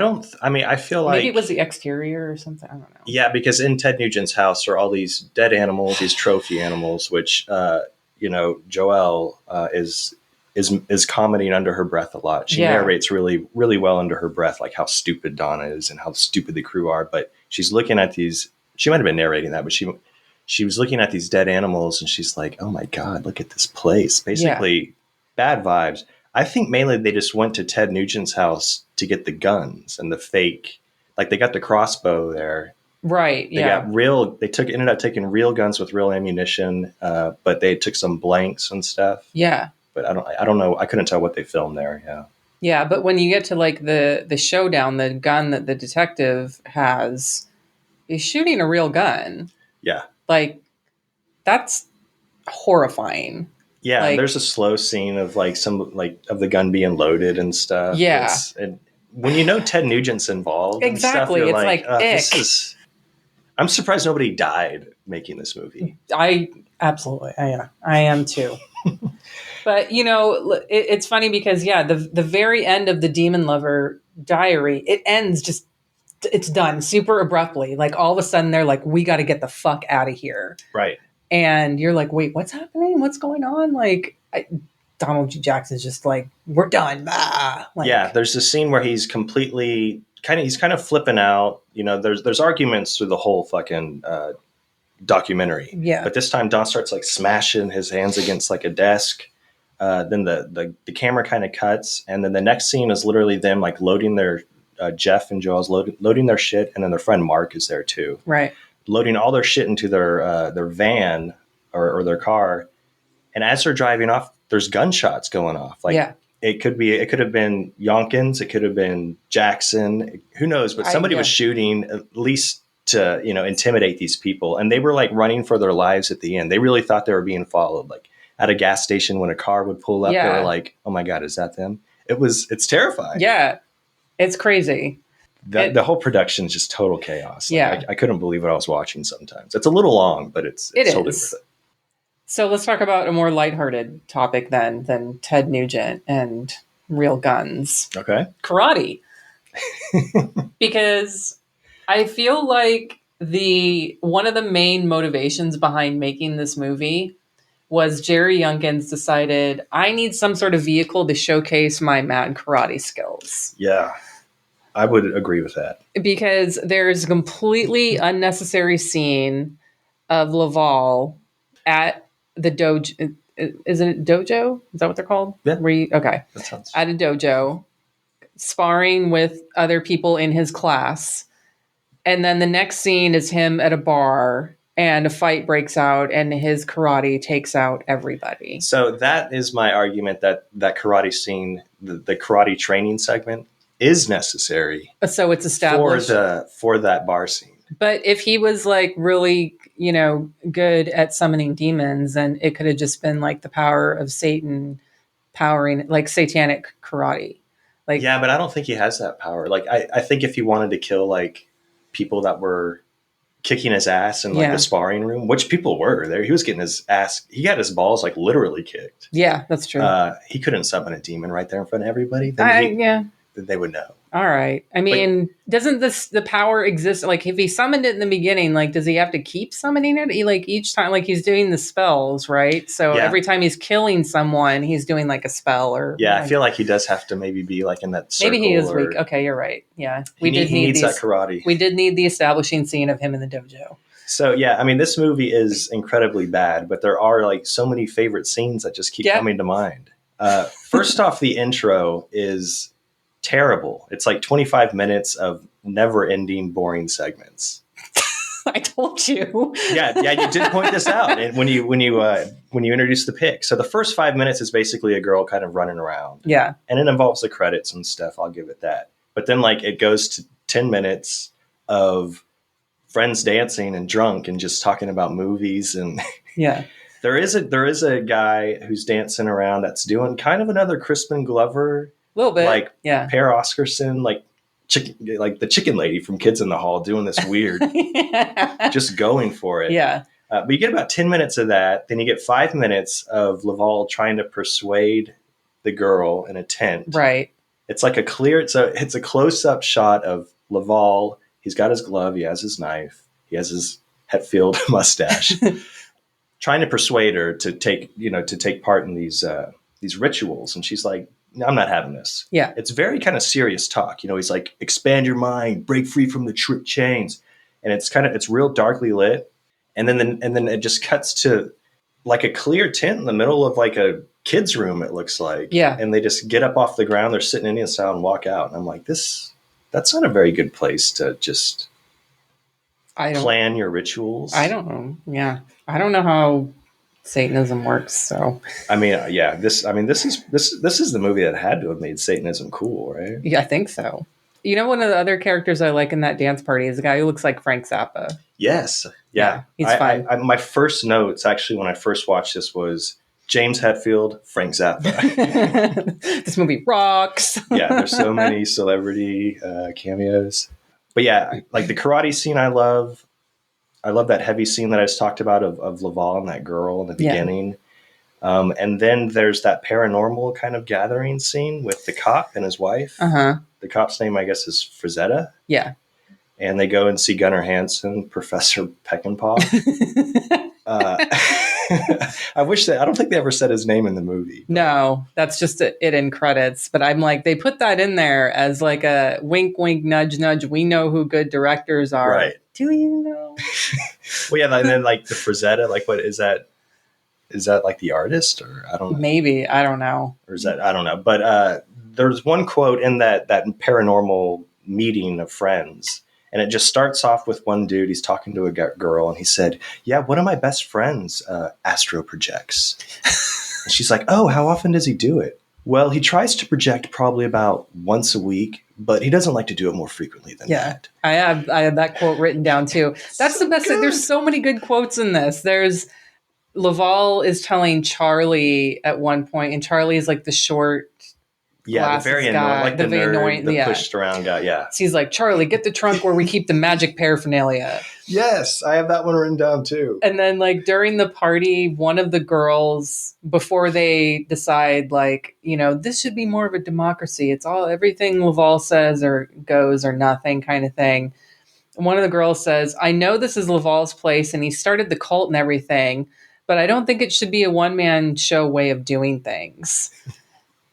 feel like
maybe it was the exterior or something. I don't know.
Yeah, because in Ted Nugent's house are all these dead animals, these trophy animals, which Joelle is commenting under her breath a lot. She narrates really, really well under her breath, like how stupid Donna is and how stupid the crew are. But she's looking at these. She might have been narrating that, but she was looking at these dead animals, and she's like, "Oh my God, look at this place!" Basically, bad vibes. I think mainly they just went to Ted Nugent's house to get the guns and the fake, like they got the crossbow there.
Right.
They got ended up taking real guns with real ammunition, but they took some blanks and stuff.
Yeah.
But I don't know. I couldn't tell what they filmed there. Yeah.
Yeah. But when you get to like the showdown, the gun that the detective has is shooting a real gun.
Yeah.
Like, that's horrifying.
Yeah,
like,
there's a slow scene of like of the gun being loaded and stuff.
Yeah,
and when you know Ted Nugent's involved,
exactly,
and stuff,
it's like
this is. I'm surprised nobody died making this movie.
I am too. But it's funny because the very end of the Demon Lover Diary, it ends just. It's done super abruptly. Like all of a sudden they're like, we got to get the fuck out of here.
Right.
And you're like, wait, what's happening? What's going on? Like Donald G. Jackson's just like, we're done.
Yeah. There's a scene where he's completely kind of flipping out. There's arguments through the whole fucking documentary.
Yeah.
But this time Don starts like smashing his hands against like a desk. Then the camera kind of cuts. And then the next scene is literally them like loading their, Jeff and Joel's loading their shit, and then their friend Mark is there too.
Right,
loading all their shit into their van or their car, and as they're driving off, there's gunshots going off. Like it could have been Yonkins, it could have been Jackson, who knows? But somebody was shooting at least to intimidate these people, and they were like running for their lives at the end. They really thought they were being followed. Like at a gas station when a car would pull up, they were like, "Oh my God, is that them?" It's terrifying.
Yeah. It's crazy.
The whole production is just total chaos.
Yeah.
I couldn't believe what I was watching sometimes. It's a little long, but it's totally worth it.
So let's talk about a more lighthearted topic than Ted Nugent and real guns.
Okay.
Karate. Because I feel like one of the main motivations behind making this movie was Jerry Youngkins decided, I need some sort of vehicle to showcase my mad karate skills.
Yeah. I would agree with that.
Because there's a completely unnecessary scene of Laval at the dojo. Is it a dojo? Is that what they're called?
Yeah.
Okay.
That sounds...
At a dojo, sparring with other people in his class. And then the next scene is him at a bar, and a fight breaks out, and his karate takes out everybody.
So that is my argument that that karate scene, the karate training segment, is necessary.
So it's established
for that bar scene.
But if he was like really, good at summoning demons, then it could have just been like the power of Satan powering, like satanic karate. Like,
yeah, but I don't think he has that power. Like, I think if he wanted to kill like people that were kicking his ass in like the sparring room, which people were there, he was getting his ass. He got his balls like literally kicked.
Yeah, that's true.
He couldn't summon a demon right there in front of everybody.
Then
they would know.
All right. I mean, doesn't the power exist? Like, if he summoned it in the beginning, like, does he have to keep summoning it? Like each time, like he's doing the spells, right? So every time he's killing someone, he's doing like a spell or.
Yeah, I feel like he does have to maybe be like in that circle.
Maybe he is weak. Okay, you're right. Yeah,
he needs that karate.
We did need the establishing scene of him in the dojo.
So yeah, I mean, this movie is incredibly bad, but there are like so many favorite scenes that just keep coming to mind. First off, the intro is terrible. It's like 25 minutes of never-ending boring segments.
I told you.
Yeah, you did point this out. And when you introduce the pick, so the first 5 minutes is basically a girl kind of running around.
Yeah,
and it involves the credits and stuff. I'll give it that. But then like it goes to 10 minutes of friends dancing and drunk and just talking about movies and There is a guy who's dancing around that's doing kind of another Crispin Glover,
a little bit,
like
yeah,
Per Oscarson, like the chicken lady from Kids in the Hall, doing this weird, just going for it.
Yeah.
But you get about 10 minutes of that. Then you get 5 minutes of Laval trying to persuade the girl in a tent.
Right.
It's like it's a close-up shot of Laval. He's got his glove. He has his knife. He has his Hetfield mustache. Trying to persuade her to take part in these rituals. And she's like, no, I'm not having this.
Yeah.
It's very kind of serious talk. He's like, expand your mind, break free from the trip chains. And it's real darkly lit. And then it just cuts to like a clear tent in the middle of like a kid's room, it looks like.
Yeah.
And they just get up off the ground. They're sitting Indian style and walk out. And I'm like, that's not a very good place to just plan your rituals.
I don't know. Yeah. I don't know how Satanism works. So,
I mean, yeah, this is the movie that had to have made Satanism cool, right?
Yeah, I think so. One of the other characters I like in that dance party is a guy who looks like Frank Zappa.
Yes. Yeah.
He's fine.
My first notes, actually, when I first watched this was James Hetfield, Frank Zappa.
This movie rocks.
Yeah, there's so many celebrity cameos. But yeah, like the karate scene I love. I love that heavy scene that I just talked about of Laval and that girl in the beginning. And then there's that paranormal kind of gathering scene with the cop and his wife.
Uh-huh.
The cop's name, I guess, is Frazetta.
Yeah.
And they go and see Gunnar Hansen, Professor Peckinpah. I don't think they ever said his name in the movie.
No, that's just it in credits. But I'm like, they put that in there as like a wink, wink, nudge, nudge. We know who good directors are.
Right.
Do you know?
Well, yeah, and then like the Frazetta, like what is that? Is that like the artist, or I don't know?
Maybe, I don't know.
Or is that, I don't know. But there's one quote in that paranormal meeting of friends, and it just starts off with one dude. He's talking to a girl, and he said, "Yeah, one of my best friends astro projects." And she's like, "Oh, how often does he do it?" "Well, he tries to project probably about once a week, but he doesn't like to do it more frequently than that."
I have that quote written down too. That's the best thing. There's so many good quotes in this. There's Laval is telling Charlie at one point, and Charlie is like the short,
the very annoying, like the nerd,
annoying,
the pushed around guy. Yeah.
So he's like, "Charlie, get the trunk where we keep the magic paraphernalia."
Yes, I have that one written down too.
And then like during the party, one of the girls, before they decide like, this should be more of a democracy. It's everything Laval says or goes or nothing kind of thing. One of the girls says, "I know this is Laval's place and he started the cult and everything, but I don't think it should be a one-man show way of doing things."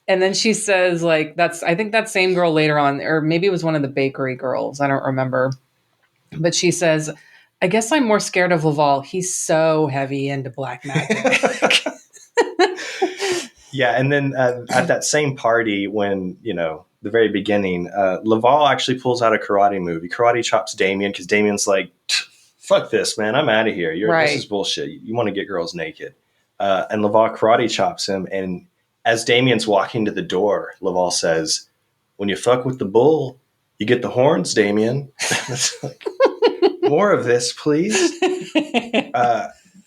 And then she says, like, I think that same girl later on, or maybe it was one of the bakery girls. I don't remember. But she says, "I guess I'm more scared of Laval. He's so heavy into black magic."
Yeah. And then at that same party, when, the very beginning, Laval actually pulls out a karate move. He karate chops Damien because Damien's like, "Fuck this, man. I'm out of here. This is bullshit. You want to get girls naked." And Laval karate chops him. And as Damien's walking to the door, Laval says, "When you fuck with the bull, you get the horns, Damien." It's like, more of this, please.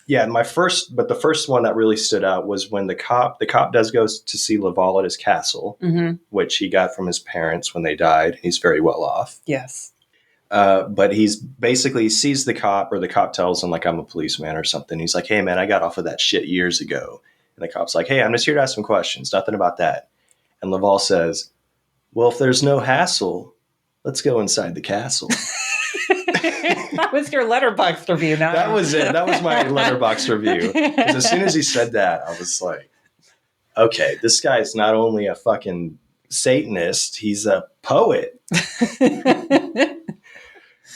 The first one that really stood out was when the cop does go to see Laval at his castle, which he got from his parents when they died. He's very well off.
Yes.
But he sees the cop, or the cop tells him, like, "I'm a policeman" or something. He's like, "Hey, man, I got off of that shit years ago." And the cop's like, "Hey, I'm just here to ask some questions. Nothing about that." And Laval says, "Well, if there's no hassle, let's go inside the castle."
That was your Letterboxd review. Now
that was it. That was my Letterboxd review. Because as soon as he said that, I was like, okay, this guy's not only a fucking Satanist, he's a poet.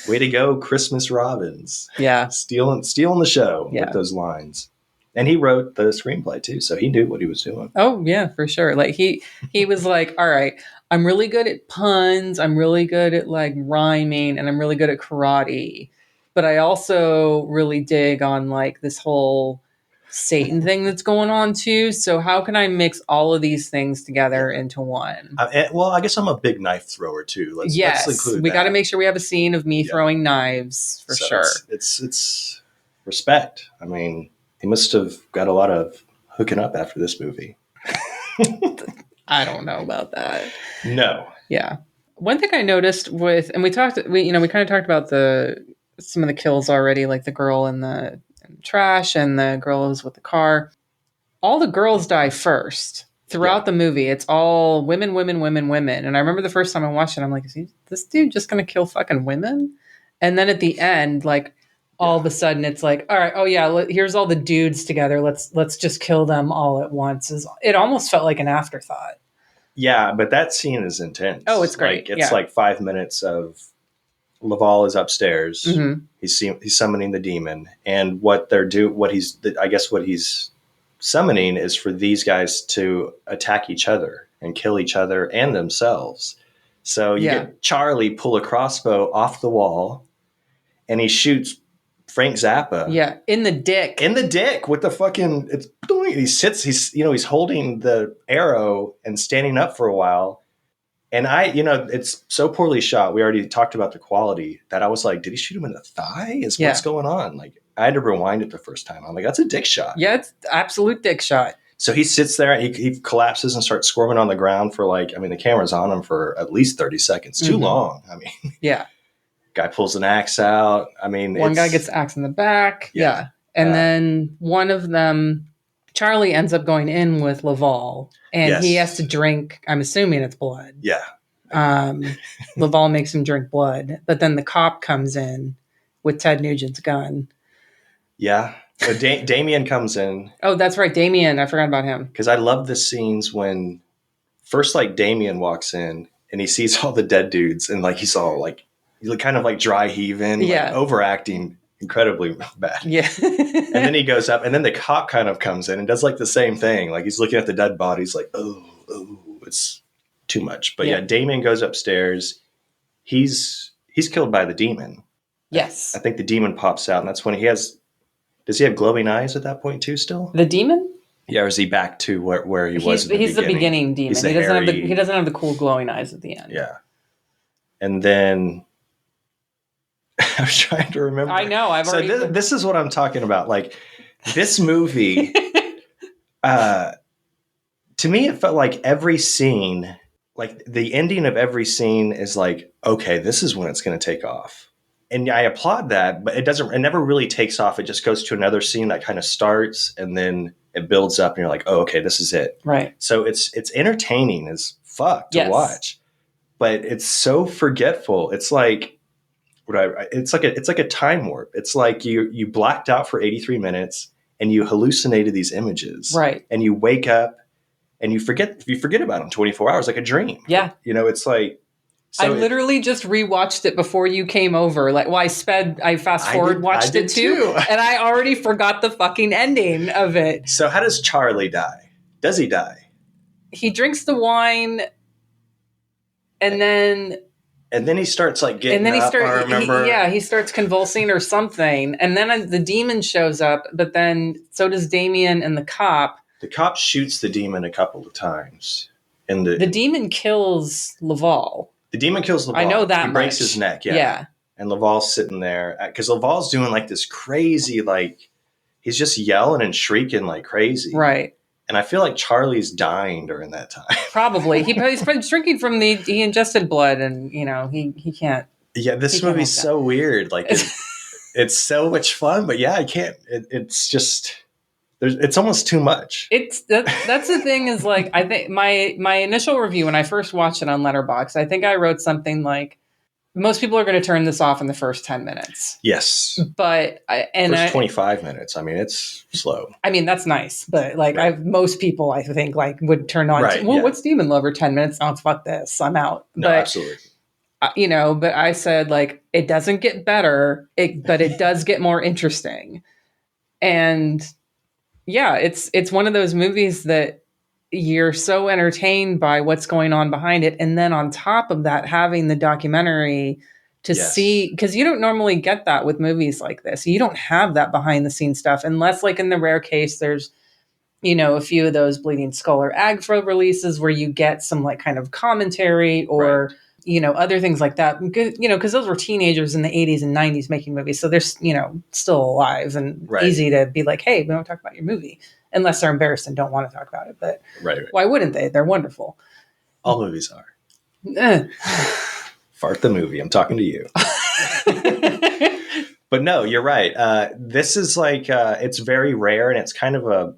Way to go, Christmas Robbins.
Yeah.
Stealing the show with those lines. And he wrote the screenplay too, so he knew what he was doing.
Oh yeah, for sure. Like he was like, "All right, I'm really good at puns. I'm really good at like rhyming, and I'm really good at karate. But I also really dig on like this whole Satan thing that's going on too. So how can I mix all of these things together into one?"
I guess I'm a big knife thrower too. Let's include
we got to make sure we have a scene of me throwing knives for sure.
It's respect. I mean, He must have got a lot of hooking up after this movie.
I don't know about that.
No.
Yeah. One thing I noticed and we kind of talked about some of the kills already, like the girl in the trash and the girls with the car. All the girls die first. Throughout the movie, it's all women, women, women, women. And I remember the first time I watched it, I'm like, is this dude just going to kill fucking women? And then at the end, like, all of a sudden it's like, all right, oh yeah, here's all the dudes together. Let's just kill them all at once. It almost felt like an afterthought.
Yeah, but that scene is intense.
Oh, it's great.
Like, it's like 5 minutes of Laval is upstairs.
Mm-hmm.
He's summoning the demon. And what he's summoning is for these guys to attack each other and kill each other and themselves. So you get Charlie pull a crossbow off the wall and he shoots Frank Zappa.
Yeah, in the dick.
In the dick with the fucking he's holding the arrow and standing up for a while. And it's so poorly shot. We already talked about the quality that I was like, did he shoot him in the thigh? What's going on? Like, I had to rewind it the first time. I'm like, that's a dick shot.
Yeah, it's absolute dick shot.
So he sits there, he collapses and starts squirming on the ground for the camera's on him for at least 30 seconds. Too long.
Yeah.
Guy pulls an axe out.
One guy gets the axe in the back. Yeah. And then one of them, Charlie, ends up going in with Laval and he has to drink, I'm assuming it's blood.
Yeah.
Laval makes him drink blood, but then the cop comes in with Ted Nugent's gun.
Yeah. So Damien comes in.
Oh, that's right. Damien. I forgot about him.
Because I love the scenes when first, Damien walks in and he sees all the dead dudes and he's all kind of dry heaving, overacting incredibly bad.
Yeah.
And then he goes up and then the cop kind of comes in and does the same thing. He's looking at the dead bodies oh, it's too much. But Damien goes upstairs. He's killed by the demon.
Yes.
I think the demon pops out and that's when does he have glowing eyes at that point too still?
The demon?
Yeah, or is he back to where he was?
He's the beginning demon. He doesn't have the cool glowing eyes at the end.
Yeah. And then I was trying to remember.
I know.
This is what I'm talking about. This movie, to me, it felt like every scene, the ending of every scene is okay, this is when it's going to take off. And I applaud that, but it never really takes off. It just goes to another scene that kind of starts and then it builds up and you're like, oh, okay, this is it.
Right.
So it's entertaining as fuck to watch, but it's so forgetful. It's like a time warp. It's like you blacked out for 83 minutes and you hallucinated these images.
Right.
And you wake up and you forget about them 24 hours, like a dream.
Yeah.
It's like,
I literally just rewatched it before you came over. I fast forward watched it too. And I already forgot the fucking ending of it.
So how does Charlie die? Does he die?
He drinks the wine and then
he starts getting up, I remember.
He starts convulsing or something. And then the demon shows up, but then so does Damien and the cop.
The cop shoots the demon a couple of times. And
the demon kills Laval.
The demon kills Laval.
I know that
he breaks his neck, yeah. And Laval's sitting there because Laval's doing this crazy, he's just yelling and shrieking like crazy.
Right.
And I feel like Charlie's dying during that time.
Probably. He's been drinking from he ingested blood and, he can't.
Yeah, this movie's so weird. It's so much fun, but I can't. It's just... It's almost too much.
That's the thing is I think my initial review when I first watched it on Letterboxd, I think I wrote something like most people are going to turn this off in the first 10 minutes.
Yes.
But
first 25 minutes. It's slow.
That's nice. But most people I think would turn on.
Right,
what's Demon Lover? 10 minutes. Oh, fuck this. I'm out.
No, absolutely.
But I said it doesn't get better, but it does get more interesting. And yeah, it's one of those movies that you're so entertained by what's going on behind it. And then on top of that, having the documentary to see, because you don't normally get that with movies like this. You don't have that behind the scenes stuff unless in the rare case, there's, a few of those Bleeding Skull or Agfa releases where you get some kind of commentary or other things like that, because those were teenagers in the 80s and 90s making movies. So they're, still alive and easy to be like, hey, we don't talk about your movie unless they're embarrassed and don't want to talk about it. But why wouldn't they? They're wonderful.
All movies are. Fart the movie. I'm talking to you. But no, you're right. This is like, it's very rare, and it's kind of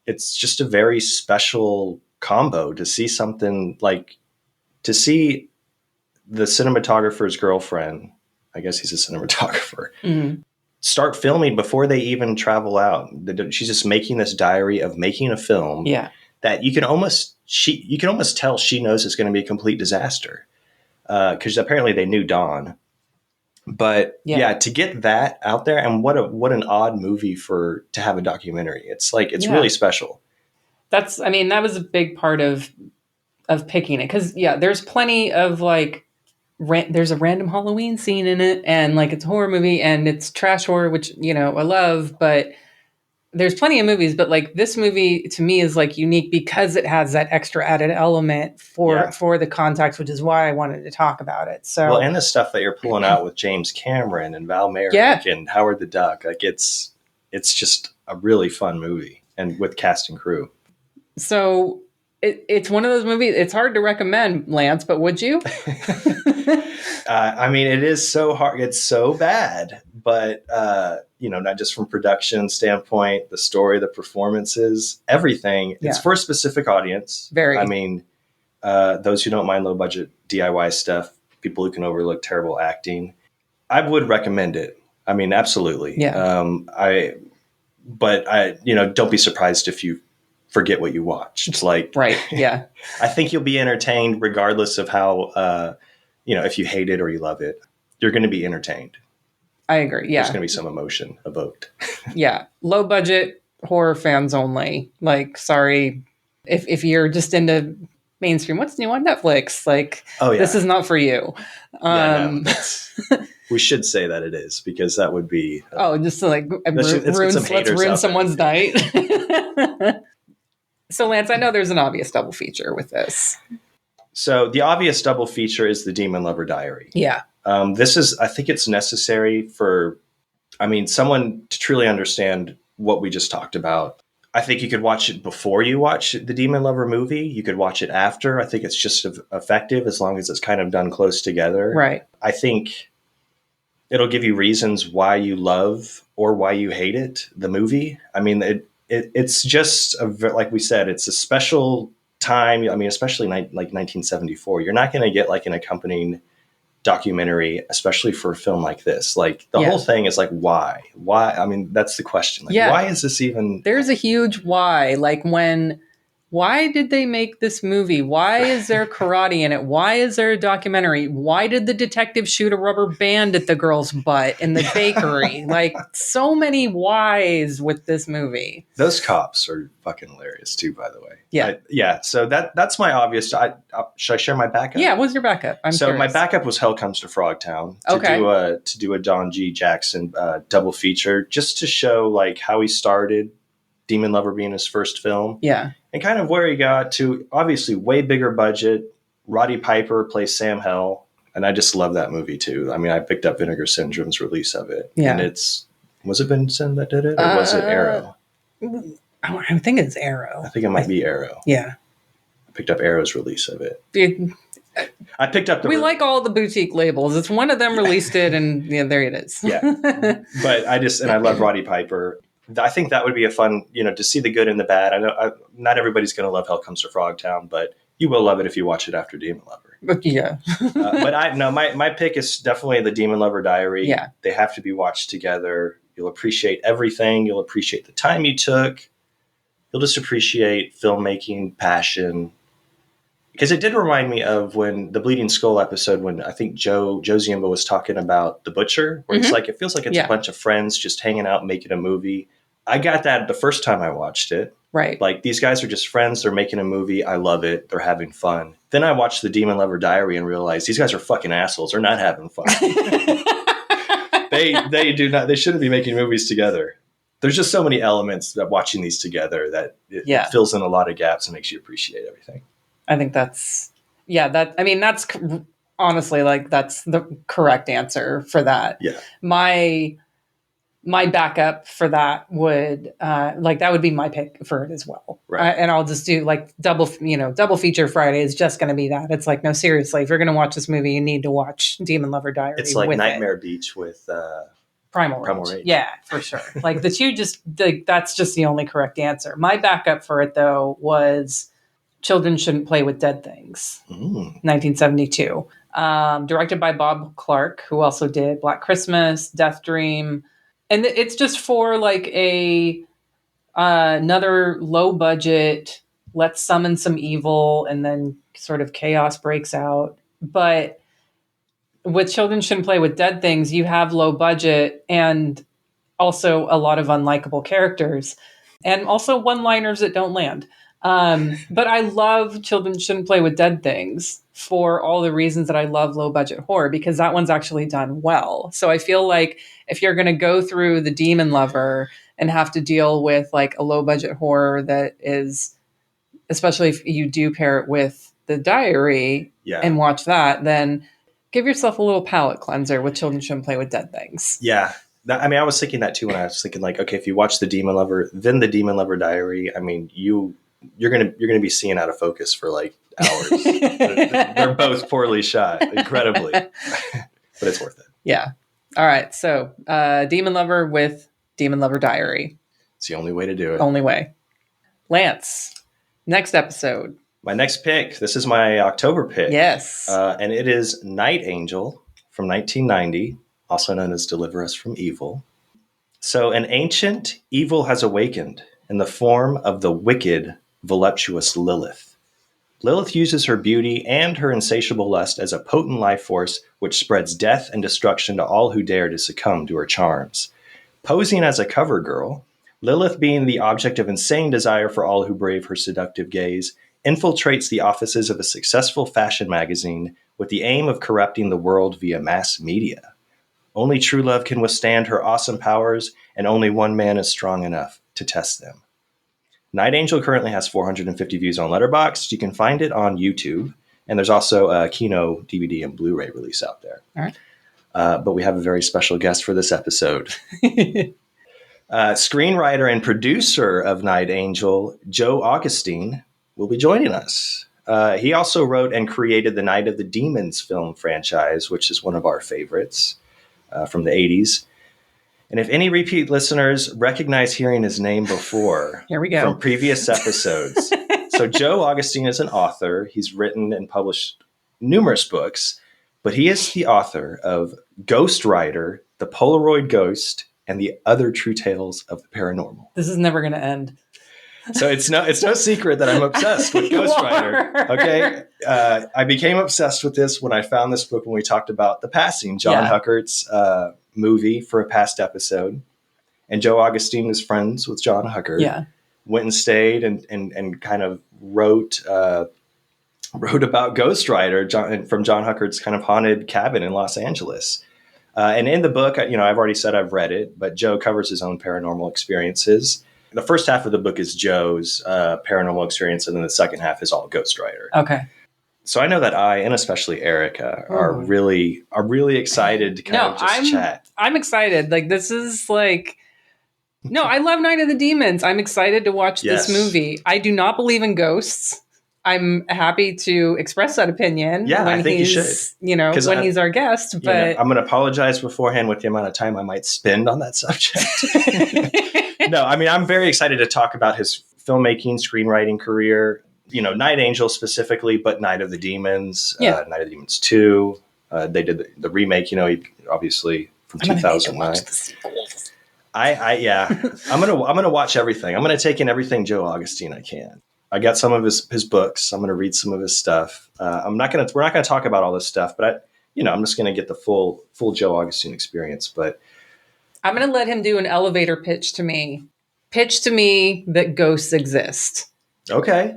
it's just a very special combo to see something like, to see the cinematographer's girlfriend, I guess he's a cinematographer, start filming before they even travel out. She's just making this diary of making a film that you can almost tell she knows it's going to be a complete disaster. Because apparently they knew Dawn. But to get that out there, and what an odd movie to have a documentary. It's like, it's really special.
That was a big part of picking it. Because there's plenty of like, there's a random Halloween scene in it, and like it's a horror movie and it's trash horror, which, I love, but there's plenty of movies, but like this movie to me is like unique because it has that extra added element for the context, which is why I wanted to talk about it. So,
and the stuff that you're pulling out with James Cameron and Val Merrick and Howard the Duck, like it's just a really fun movie, and with cast and crew.
So it's one of those movies. It's hard to recommend, Lance, but would you?
It is so hard. It's so bad, but not just from production standpoint, the story, the performances, everything. It's for a specific audience.
Very.
Those who don't mind low budget DIY stuff, people who can overlook terrible acting. I would recommend it. Absolutely.
Yeah.
Don't be surprised if you forget what you watched. It's like,
right. Yeah.
I think you'll be entertained regardless of how, if you hate it or you love it, you're going to be entertained.
I agree. Yeah.
There's going to be some emotion evoked.
Yeah. Low budget horror fans only. Like, sorry. If you're just into mainstream, what's new on Netflix? Like, this is not for you.
We should say that it is, because that would be.
Just to like ruin someone's night. So, Lance, I know there's an obvious double feature with this.
So the obvious double feature is the Demon Lover Diary.
Yeah.
I think it's necessary for, someone to truly understand what we just talked about. I think you could watch it before you watch the Demon Lover movie. You could watch it after. I think it's just effective as long as it's kind of done close together.
Right.
I think it'll give you reasons why you love or why you hate it, the movie. It's just, like we said, it's a special time. Especially like 1974. You're not going to get like an accompanying documentary, especially for a film like this. Like the whole thing is like, why? That's the question. Like, why is this even?
There's a huge why. Like why did they make this movie? Why is there karate in it? Why is there a documentary? Why did the detective shoot a rubber band at the girl's butt in the bakery? Like, so many whys with this movie.
Those cops are fucking hilarious too, by the way.
Yeah.
So that's my obvious. Should I share my backup?
Yeah. What's your backup? I'm curious.
My backup was Hell Comes to Frogtown to do a Don G. Jackson double feature, just to show like how he started, Demon Lover being his first film.
Yeah.
And kind of where he got to, obviously way bigger budget. Roddy Piper plays Sam Hell. And I just love that movie too. I picked up Vinegar Syndrome's release of it.
Yeah.
And was it Vincent that did it? Or was it Arrow?
I think it's Arrow.
I think it might be Arrow.
Yeah.
I picked up Arrow's release of it. I picked up
we like all the boutique labels. It's one of them released it, and there it is.
Yeah. But I love Roddy Piper. I think that would be a fun, to see the good and the bad. I know not everybody's going to love Hell Comes to Frogtown, but you will love it if you watch it after Demon Lover.
Yeah.
My pick is definitely the Demon Lover Diary.
Yeah.
They have to be watched together. You'll appreciate everything. You'll appreciate the time you took. You'll just appreciate filmmaking, passion. Because it did remind me of when the Bleeding Skull episode, when I think Joe Ziemba was talking about The Butcher, where it's like, it feels like it's a bunch of friends just hanging out, making a movie. I got that the first time I watched it.
Right. Like,
these guys are just friends. They're making a movie. I love it. They're having fun. Then I watched the Demon Lover Diary and realized these guys are fucking assholes. They're not having fun. They shouldn't be making movies together. There's just so many elements that watching these together that it fills in a lot of gaps and makes you appreciate everything.
I think that's honestly, like that's the correct answer for that.
Yeah.
My backup for that would that would be my pick for it as well.
Right.
And I'll just do like double feature Friday is just going to be that. It's like, no, seriously, if you're going to watch this movie, you need to watch Demon Lover Diary.
It's like Nightmare Beach with
Primal Rage. Yeah, for sure. Like the two that's just the only correct answer. My backup for it though was Children Shouldn't Play with Dead Things, 1972. Directed by Bob Clark, who also did Black Christmas, Death Dream. And it's just for like another low budget, let's summon some evil and then sort of chaos breaks out. But with Children Shouldn't Play with Dead Things, you have low budget and also a lot of unlikable characters and also one-liners that don't land. But I love Children Shouldn't Play with Dead Things for all the reasons that I love low budget horror, because that one's actually done well. So I feel like if you're going to go through the Demon Lover and have to deal with like a low budget horror that is, especially if you do pair it with the Diary and watch that, then give yourself a little palate cleanser with Children Shouldn't Play with Dead Things.
Yeah. I mean, I was thinking that too when I was thinking like, okay, if you watch the Demon Lover, then the Demon Lover Diary, I mean, you're gonna be seeing out of focus for like hours. They're both poorly shot, incredibly, but it's worth it.
Yeah. All right. So, Demon Lover with Demon Lover Diary.
It's the only way to do it.
Only way. Lance, next episode.
My next pick. This is my October pick.
Yes.
And it is Night Angel from 1990, also known as Deliver Us from Evil. So, an ancient evil has awakened in the form of the wicked, voluptuous Lilith. Lilith uses her beauty and her insatiable lust as a potent life force which spreads death and destruction to all who dare to succumb to her charms. Posing as a cover girl, Lilith, being the object of insane desire for all who brave her seductive gaze, infiltrates the offices of a successful fashion magazine with the aim of corrupting the world via mass media. Only true love can withstand her awesome powers, and only one man is strong enough to test them. Night Angel currently has 450 views on Letterboxd. You can find it on YouTube, and there's also a Kino DVD and Blu-ray release out there.
All right.
But we have a very special guest for this episode. Screenwriter and producer of Night Angel, Joe Augustine, will be joining us. He also wrote and created the Night of the Demons film franchise, which is one of our favorites from the 80s. And if any repeat listeners recognize hearing his name before,
here we go,
from previous episodes. So Joe Augustine is an author. He's written and published numerous books, but he is the author of Ghost Rider, The Polaroid Ghost, and the Other True Tales of the Paranormal.
This is never going to end.
So it's no secret that I'm obsessed with Ghost Rider. Okay. I became obsessed with this when I found this book when we talked about The Passing, John Huckert's movie for a past episode. And Joe Augustine was friends with John Huckert.
Yeah.
Went and stayed and kind of wrote about Ghost Rider from John Huckert's kind of haunted cabin in Los Angeles. And in the book, I've already said I've read it, but Joe covers his own paranormal experiences. The first half of the book is Joe's paranormal experience, and then the second half is all Ghost Rider.
Okay.
So I know that I, and especially Erica, are really excited to kind of just chat.
I'm excited. Like, this is like, no, I love Night of the Demons. I'm excited to watch this movie. I do not believe in ghosts. I'm happy to express that opinion.
Yeah, I think you should.
When he's our guest. But
I'm going to apologize beforehand with the amount of time I might spend on that subject. No, I mean, I'm very excited to talk about his filmmaking, screenwriting career. Night Angel specifically, but Night of the Demons, Night of the Demons 2. They did the remake, obviously from 2009. I'm gonna watch everything. I'm gonna take in everything Joe Augustine I can. I got some of his books. I'm gonna read some of his stuff. We're not gonna talk about all this stuff, but I'm just gonna get the full Joe Augustine experience. But
I'm gonna let him do an elevator pitch to me. Pitch to me that ghosts exist.
Okay.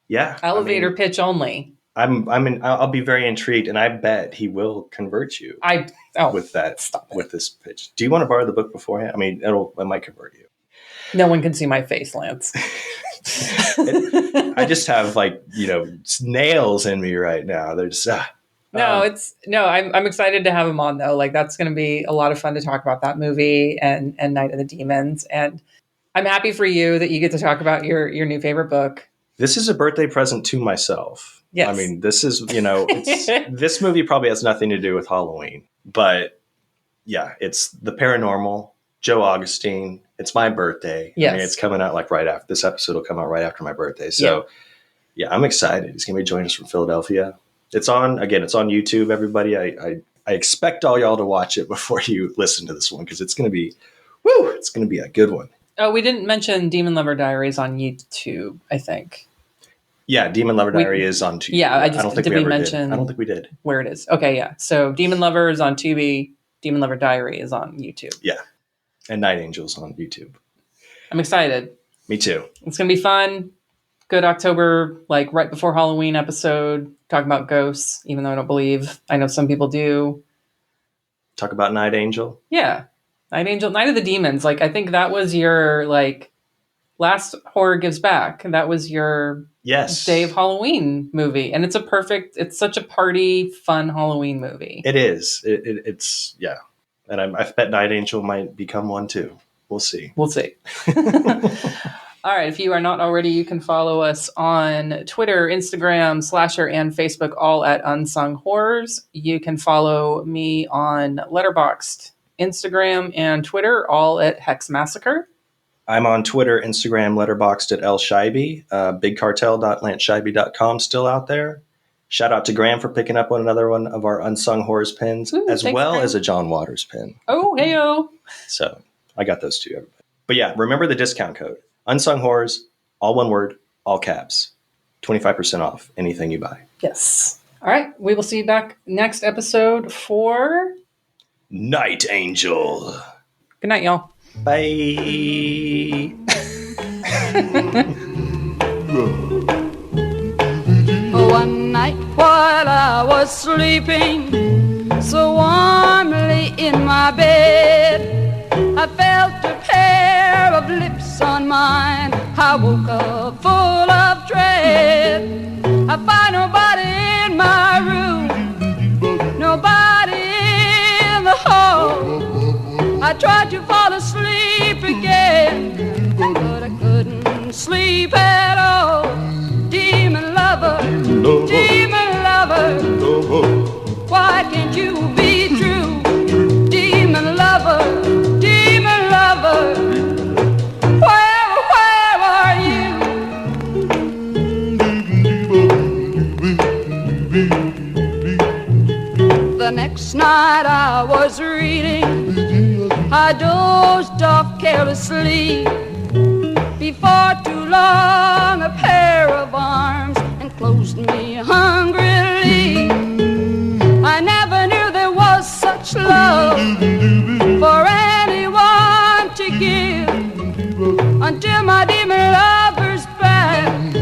Yeah.
Elevator pitch only.
I'll be very intrigued, and I bet he will convert you. With this pitch. Do you want to borrow the book beforehand? I mean, it might convert you.
No one can see my face, Lance.
I just have nails in me right now. They're just
I'm excited to have him on though. Like that's going to be a lot of fun to talk about that movie and Night of the Demons. And I'm happy for you that you get to talk about your new favorite book.
This is a birthday present to myself.
Yes.
I mean, this is, this movie probably has nothing to do with Halloween, but yeah, it's the paranormal, Joe Augustine. It's my birthday.
Yes.
I mean, it's coming out like right after this episode will come out right after my birthday. So yeah, I'm excited. He's going to be joining us from Philadelphia. It's on YouTube, everybody. I expect all y'all to watch it before you listen to this one because it's going to be a good one.
Oh, we didn't mention Demon Lover Diaries on YouTube, I think.
Yeah, Demon Lover Diary is on Tubi.
Yeah, I don't think we did where it is. Okay, yeah. So Demon Lover is on Tubi. Demon Lover Diary is on YouTube.
Yeah, and Night Angels on YouTube.
I'm excited.
Me too.
It's gonna be fun. Good October, like right before Halloween episode. Talking about ghosts, even though I don't believe. I know some people do.
Talk about Night Angel.
Yeah, Night Angel, Night of the Demons. Like I think that was your last Horror Gives Back. That was your day of Halloween movie, and it's such a party, fun Halloween movie.
It is. It's and I bet Night Angel might become one too. We'll see.
All right. If you are not already, you can follow us on Twitter, Instagram, Slasher, and Facebook, all at Unsung Horrors. You can follow me on Letterboxd, Instagram, and Twitter, all at Hex Massacre.
I'm on Twitter, Instagram, Letterboxd at L Scheibe. BigCartel.LanceScheibe.com still out there. Shout out to Graham for picking up another one of our Unsung Horrors pins, as well Graham. As a John Waters pin.
Oh, heyo.
So I got those too, everybody. But yeah, remember the discount code. Unsung Horrors, all one word, all caps. 25% off anything you buy.
Yes. All right. We will see you back next episode for
Night Angel.
Good night, y'all.
Bye.
One night while I was sleeping so warmly in my bed, I felt a pair of lips on mine. I woke up full of dread. I find nobody in my room, nobody in the hall. I tried to fall asleep again, but I couldn't sleep at all. Demon lover, why can't you be true? Demon lover, where are you? The next night I was reading, I dozed off carelessly. Before too long, a pair of arms enclosed me hungrily. I never knew there was such love for anyone to give, until my demon lover's back.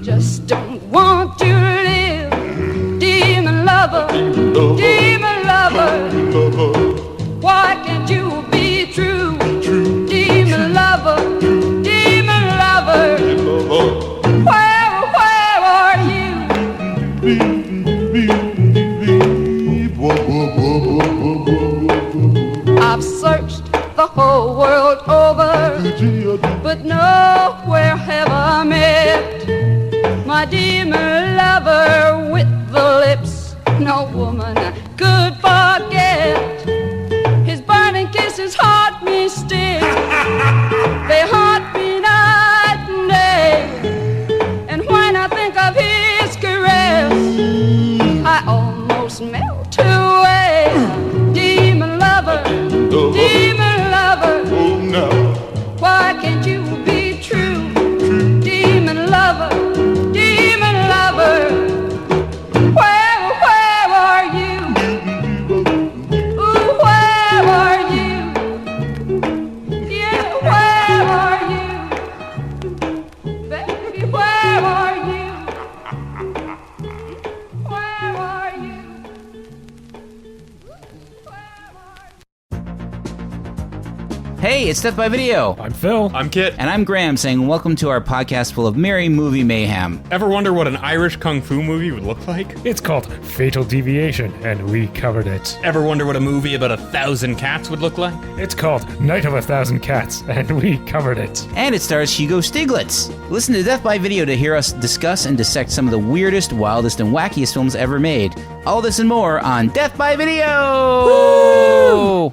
Just don't want to live. Demon lover, why can't you be true? Demon lover, where are you? I've searched the whole world over, but nowhere have I met my demon lover with the lips no woman could forget. His burning kisses haunt me still. They haunt me night and day. And when I think of his caress,
Hey, it's Death by Video.
I'm Phil.
I'm Kit.
And I'm Graham saying welcome to our podcast full of merry movie mayhem.
Ever wonder what an Irish kung fu movie would look like?
It's called Fatal Deviation, and we covered it.
Ever wonder what a movie about 1,000 cats would look like?
It's called Night of 1,000 Cats, and we covered it.
And it stars Hugo Stiglitz. Listen to Death by Video to hear us discuss and dissect some of the weirdest, wildest, and wackiest films ever made. All this and more on Death by Video! Woo!